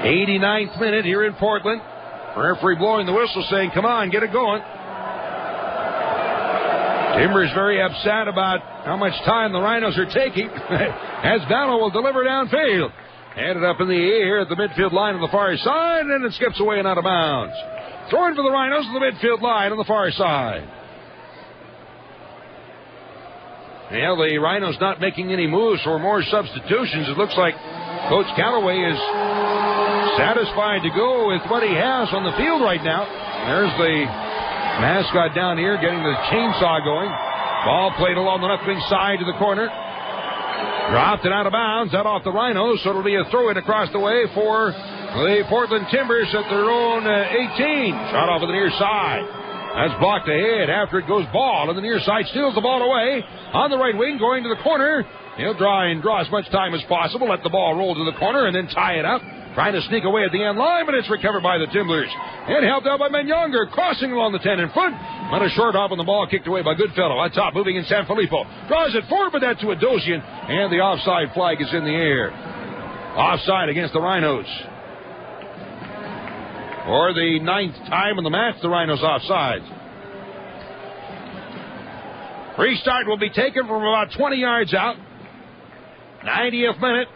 89th minute here in Portland. Referee blowing the whistle saying, come on, get it going. Timbers very upset about how much time the Rhinos are taking as Vallow will deliver downfield. Handed up in the air at the midfield line on the far side, and it skips away and out of bounds. Throwing for the Rhinos to the midfield line on the far side. Well, the Rhinos not making any moves or more substitutions. It looks like Coach Callaway is satisfied to go with what he has on the field right now. There's the mascot down here getting the chainsaw going. Ball played along the left wing side to the corner. Dropped it out of bounds, out off the Rhinos, so it'll be a throw-in across the way for the Portland Timbers at their own 18. Shot off of the near side. That's blocked ahead. After it goes ball, and the near side steals the ball away. On the right wing, going to the corner. He'll draw as much time as possible. Let the ball roll to the corner and then tie it up. Trying to sneak away at the end line, but it's recovered by the Timbers. And helped out by Menyonger, crossing along the 10 in front. On a short hop on the ball, kicked away by Goodfellow. On top, moving in Sanfilippo. Draws it forward, but that's to Adosian. And the offside flag is in the air. Offside against the Rhinos. For the 9th time in the match, the Rhinos offside. Restart will be taken from about 20 yards out. 90th minute.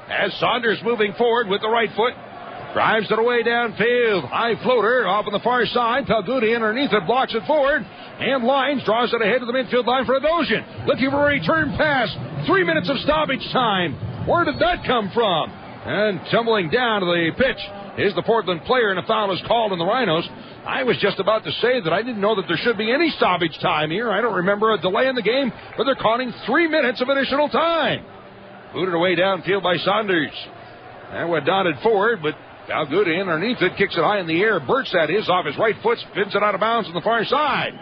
As Saunders moving forward with the right foot. Drives it away downfield. High floater off on the far side. Palguti underneath it, blocks it forward. And Lines draws it ahead to the midfield line for Adosian. Looking for a return pass. 3 minutes of stoppage time. Where did that come from? And tumbling down to the pitch is the Portland player, and a foul is called on the Rhinos. I was just about to say that I didn't know that there should be any stoppage time here. I don't remember a delay in the game, but they're calling 3 minutes of additional time. Booted away downfield by Saunders. And went dotted forward, but Palguti underneath it, kicks it high in the air. Burts that is off his right foot, spins it out of bounds on the far side.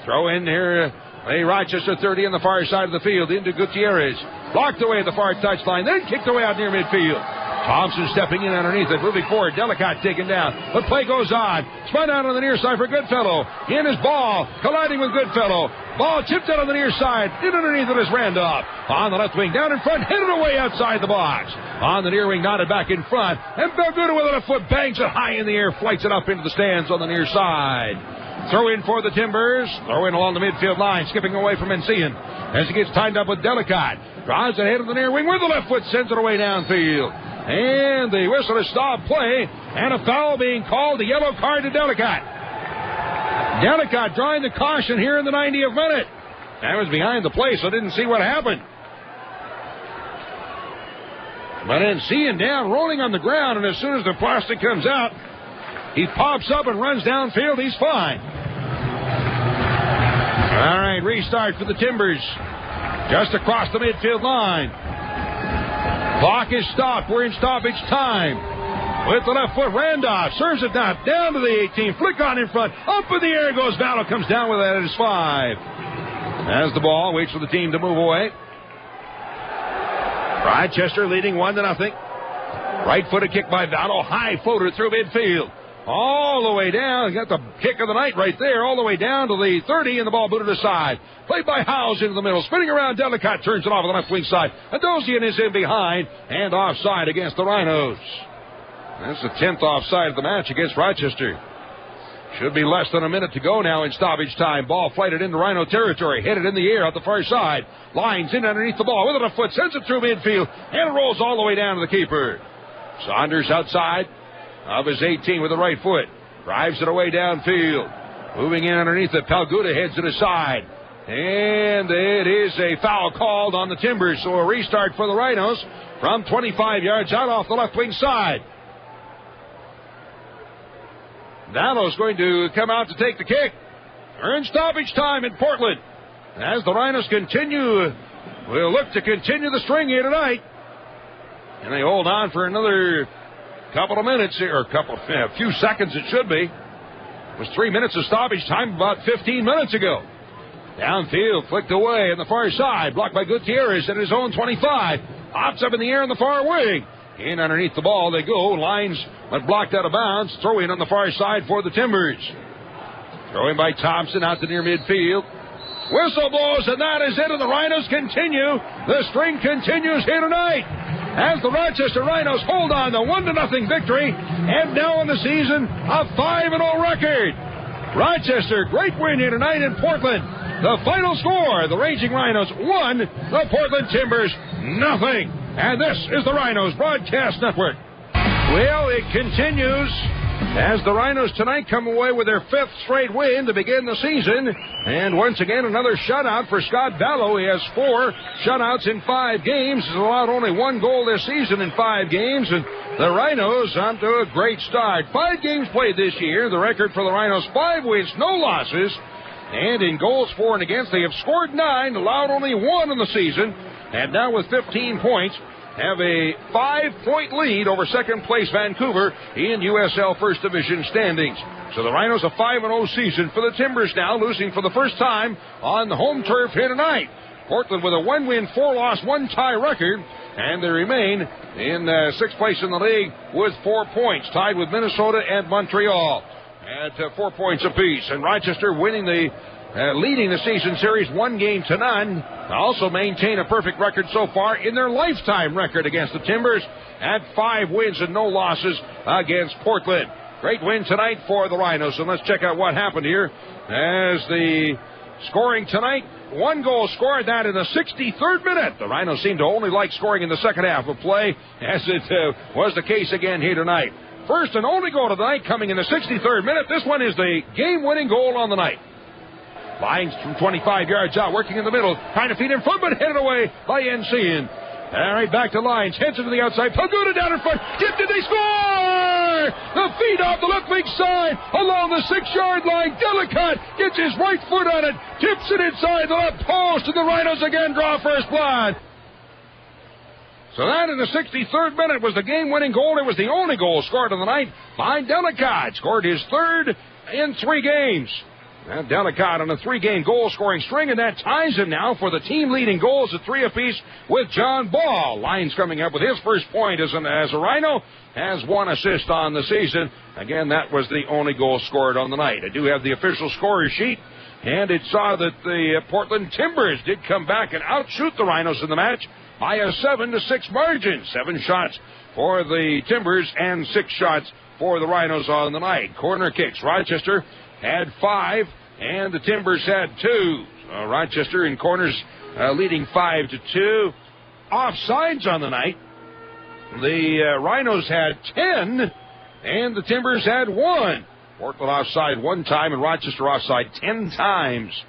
Throw in here, a Rochester 30 on the far side of the field into Gutierrez. Blocked away at the far touchline, then kicked away out near midfield. Thompson stepping in underneath it, moving forward. Delicott taken down. The play goes on. Spun out on the near side for Goodfellow. In his ball, colliding with Goodfellow. Ball chipped out on the near side. In underneath it is Randolph. On the left wing, down in front, hit it away outside the box. On the near wing, knotted back in front. And Belguda with a left foot bangs it high in the air, flights it up into the stands on the near side. Throw in for the Timbers. Throw in along the midfield line, skipping away from Encian as he gets timed up with Delicott. Drives ahead of the near wing with the left foot, sends it away downfield. And the whistle has stopped play, and a foul being called, a yellow card to Delicott. Delicott drawing the caution here in the 90th minute. That was behind the play, so I didn't see what happened. But Encian down, rolling on the ground, and as soon as the plastic comes out, he pops up and runs downfield. He's fine. All right, restart for the Timbers. Just across the midfield line. Clock is stopped. We're in stoppage time. With the left foot, Randolph serves it down to the 18. Flick on in front. Up in the air goes Vallow. Comes down with that. It is 5. Has the ball. Waits for the team to move away. Rochester leading 1-0. Right-footed kick by Vallow. High floater through midfield. All the way down. Got the kick of the night right there. All the way down to the 30, and the ball booted aside. Played by Howes into the middle. Spinning around, Delicott turns it off on the left wing side. Adosian is in behind, and offside against the Rhinos. That's the 10th offside of the match against Rochester. Should be less than a minute to go now in stoppage time. Ball flighted into Rhino territory. Headed in the air out the far side. Lines in underneath the ball with a left foot. Sends it through midfield, and it rolls all the way down to the keeper. Saunders outside of his 18 with the right foot. Drives it away downfield. Moving in underneath it. Palguda heads it aside. And it is a foul called on the Timbers. So a restart for the Rhinos from 25 yards out off the left wing side. Vallow's going to come out to take the kick. We're in stoppage time in Portland. As the Rhinos will look to continue the string here tonight. And they hold on for another couple of minutes here, or a few seconds it should be. It was 3 minutes of stoppage time about 15 minutes ago. Downfield, flicked away on the far side, blocked by Gutierrez at his own 25. Hops up in the air on the far wing. In underneath the ball they go. Lines but blocked out of bounds. Throw in on the far side for the Timbers. Throw in by Thompson out to near midfield. Whistle blows, and that is it, and the Rhinos continue. The string continues here tonight as the Rochester Rhinos hold on to 1-0 victory, and now in the season, a 5-0 record. Rochester, great win here tonight in Portland. The final score, the Raging Rhinos 1, the Portland Timbers 0. And this is the Rhinos Broadcast Network. Well, it continues as the Rhinos tonight come away with their 5th straight win to begin the season. And once again, another shutout for Scott Vallow. He has 4 shutouts in 5 games. He's allowed only 1 goal this season in 5 games. And the Rhinos on to a great start. 5 games played this year. The record for the Rhinos, 5 wins, no losses. And in goals for and against, they have scored 9, allowed only 1 in the season. And now with 15 points, have a 5-point lead over second place Vancouver in USL First Division standings. So the Rhinos a 5-0 season for the Timbers now, losing for the first time on the home turf here tonight. Portland with a 1-win, 4-loss, 1-tie record, and they remain in 6th place in the league with 4 points, tied with Minnesota and Montreal at 4 points apiece. And Rochester winning leading the season series 1-0. Also maintain a perfect record so far in their lifetime record against the Timbers at 5 wins and no losses against Portland. Great win tonight for the Rhinos. And let's check out what happened here as the scoring tonight. 1 goal scored, that in the 63rd minute. The Rhinos seem to only like scoring in the second half of play, as it was the case again here tonight. First and only goal of the night coming in the 63rd minute. This one is the game-winning goal on the night. Lines from 25 yards out, working in the middle, trying to feed in front, but headed away by Ensign. All right, back to Lines, heads into the outside, Pagoda down in front, tipped, did they score? The feed off the left wing side, along the 6-yard line, Delicott gets his right foot on it, tips it inside the left post, and the Rhinos again draw first blood. So that in the 63rd minute was the game-winning goal. It was the only goal scored on the night by Delicott. Scored his 3rd in 3 games. And Delicott on a 3-game goal-scoring string, and that ties him now for the team-leading goals at 3 apiece with John Ball. Lines coming up with his first point as a Rhino, has 1 assist on the season. Again, that was the only goal scored on the night. I do have the official scorer sheet, and it saw that the Portland Timbers did come back and outshoot the Rhinos in the match by a 7-6 margin. 7 shots for the Timbers and 6 shots for the Rhinos on the night. Corner kicks, Rochester had 5, and the Timbers had 2. Rochester in corners leading 5-2. Offsides on the night. The Rhinos had 10, and the Timbers had 1. Portland offside 1 time, and Rochester offside 10 times.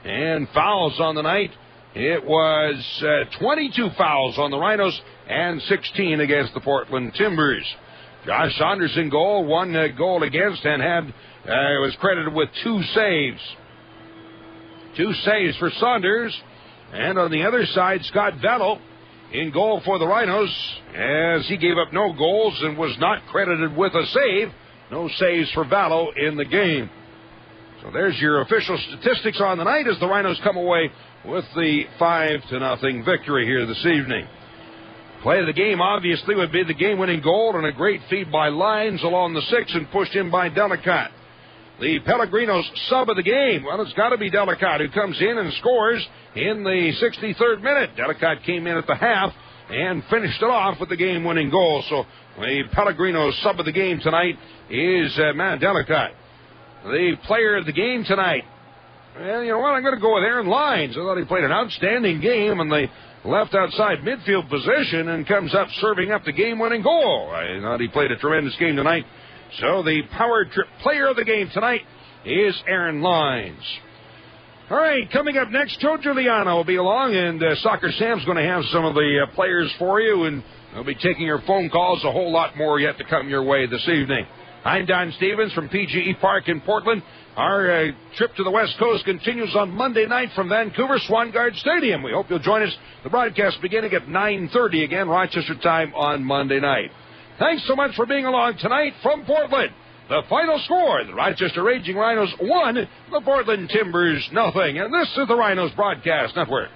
And fouls on the night. It was 22 fouls on the Rhinos and 16 against the Portland Timbers. Josh Saunders in goal, 1 goal against, and was credited with 2 saves. 2 saves for Saunders. And on the other side, Scott Vallow in goal for the Rhinos, as he gave up no goals and was not credited with a save. No saves for Vallow in the game. So there's your official statistics on the night as the Rhinos come away with the 5-0 victory here this evening. Play of the game, obviously, would be the game-winning goal and a great feed by Lines along the 6 and pushed in by Delicott. The Pellegrinos sub of the game, well, it's got to be Delicott, who comes in and scores in the 63rd minute. Delicott came in at the half and finished it off with the game-winning goal. So the Pellegrino sub of the game tonight is Matt Delicott. The player of the game tonight, well, you know what, I'm going to go with Aaron Lines. I thought he played an outstanding game in the left outside midfield position and comes up serving up the game-winning goal. I thought he played a tremendous game tonight. So the power trip player of the game tonight is Aaron Lines. All right, coming up next, Joe Giuliano will be along, and Soccer Sam's going to have some of the players for you, and they'll be taking your phone calls. A whole lot more yet to come your way this evening. I'm Don Stevens from PGE Park in Portland. Our trip to the West Coast continues on Monday night from Vancouver Swangard Stadium. We hope you'll join us. The broadcast beginning at 9:30 again, Rochester time on Monday night. Thanks so much for being along tonight from Portland. The final score, the Rochester Raging Rhinos 1, the Portland Timbers 0. And this is the Rhinos Broadcast Network.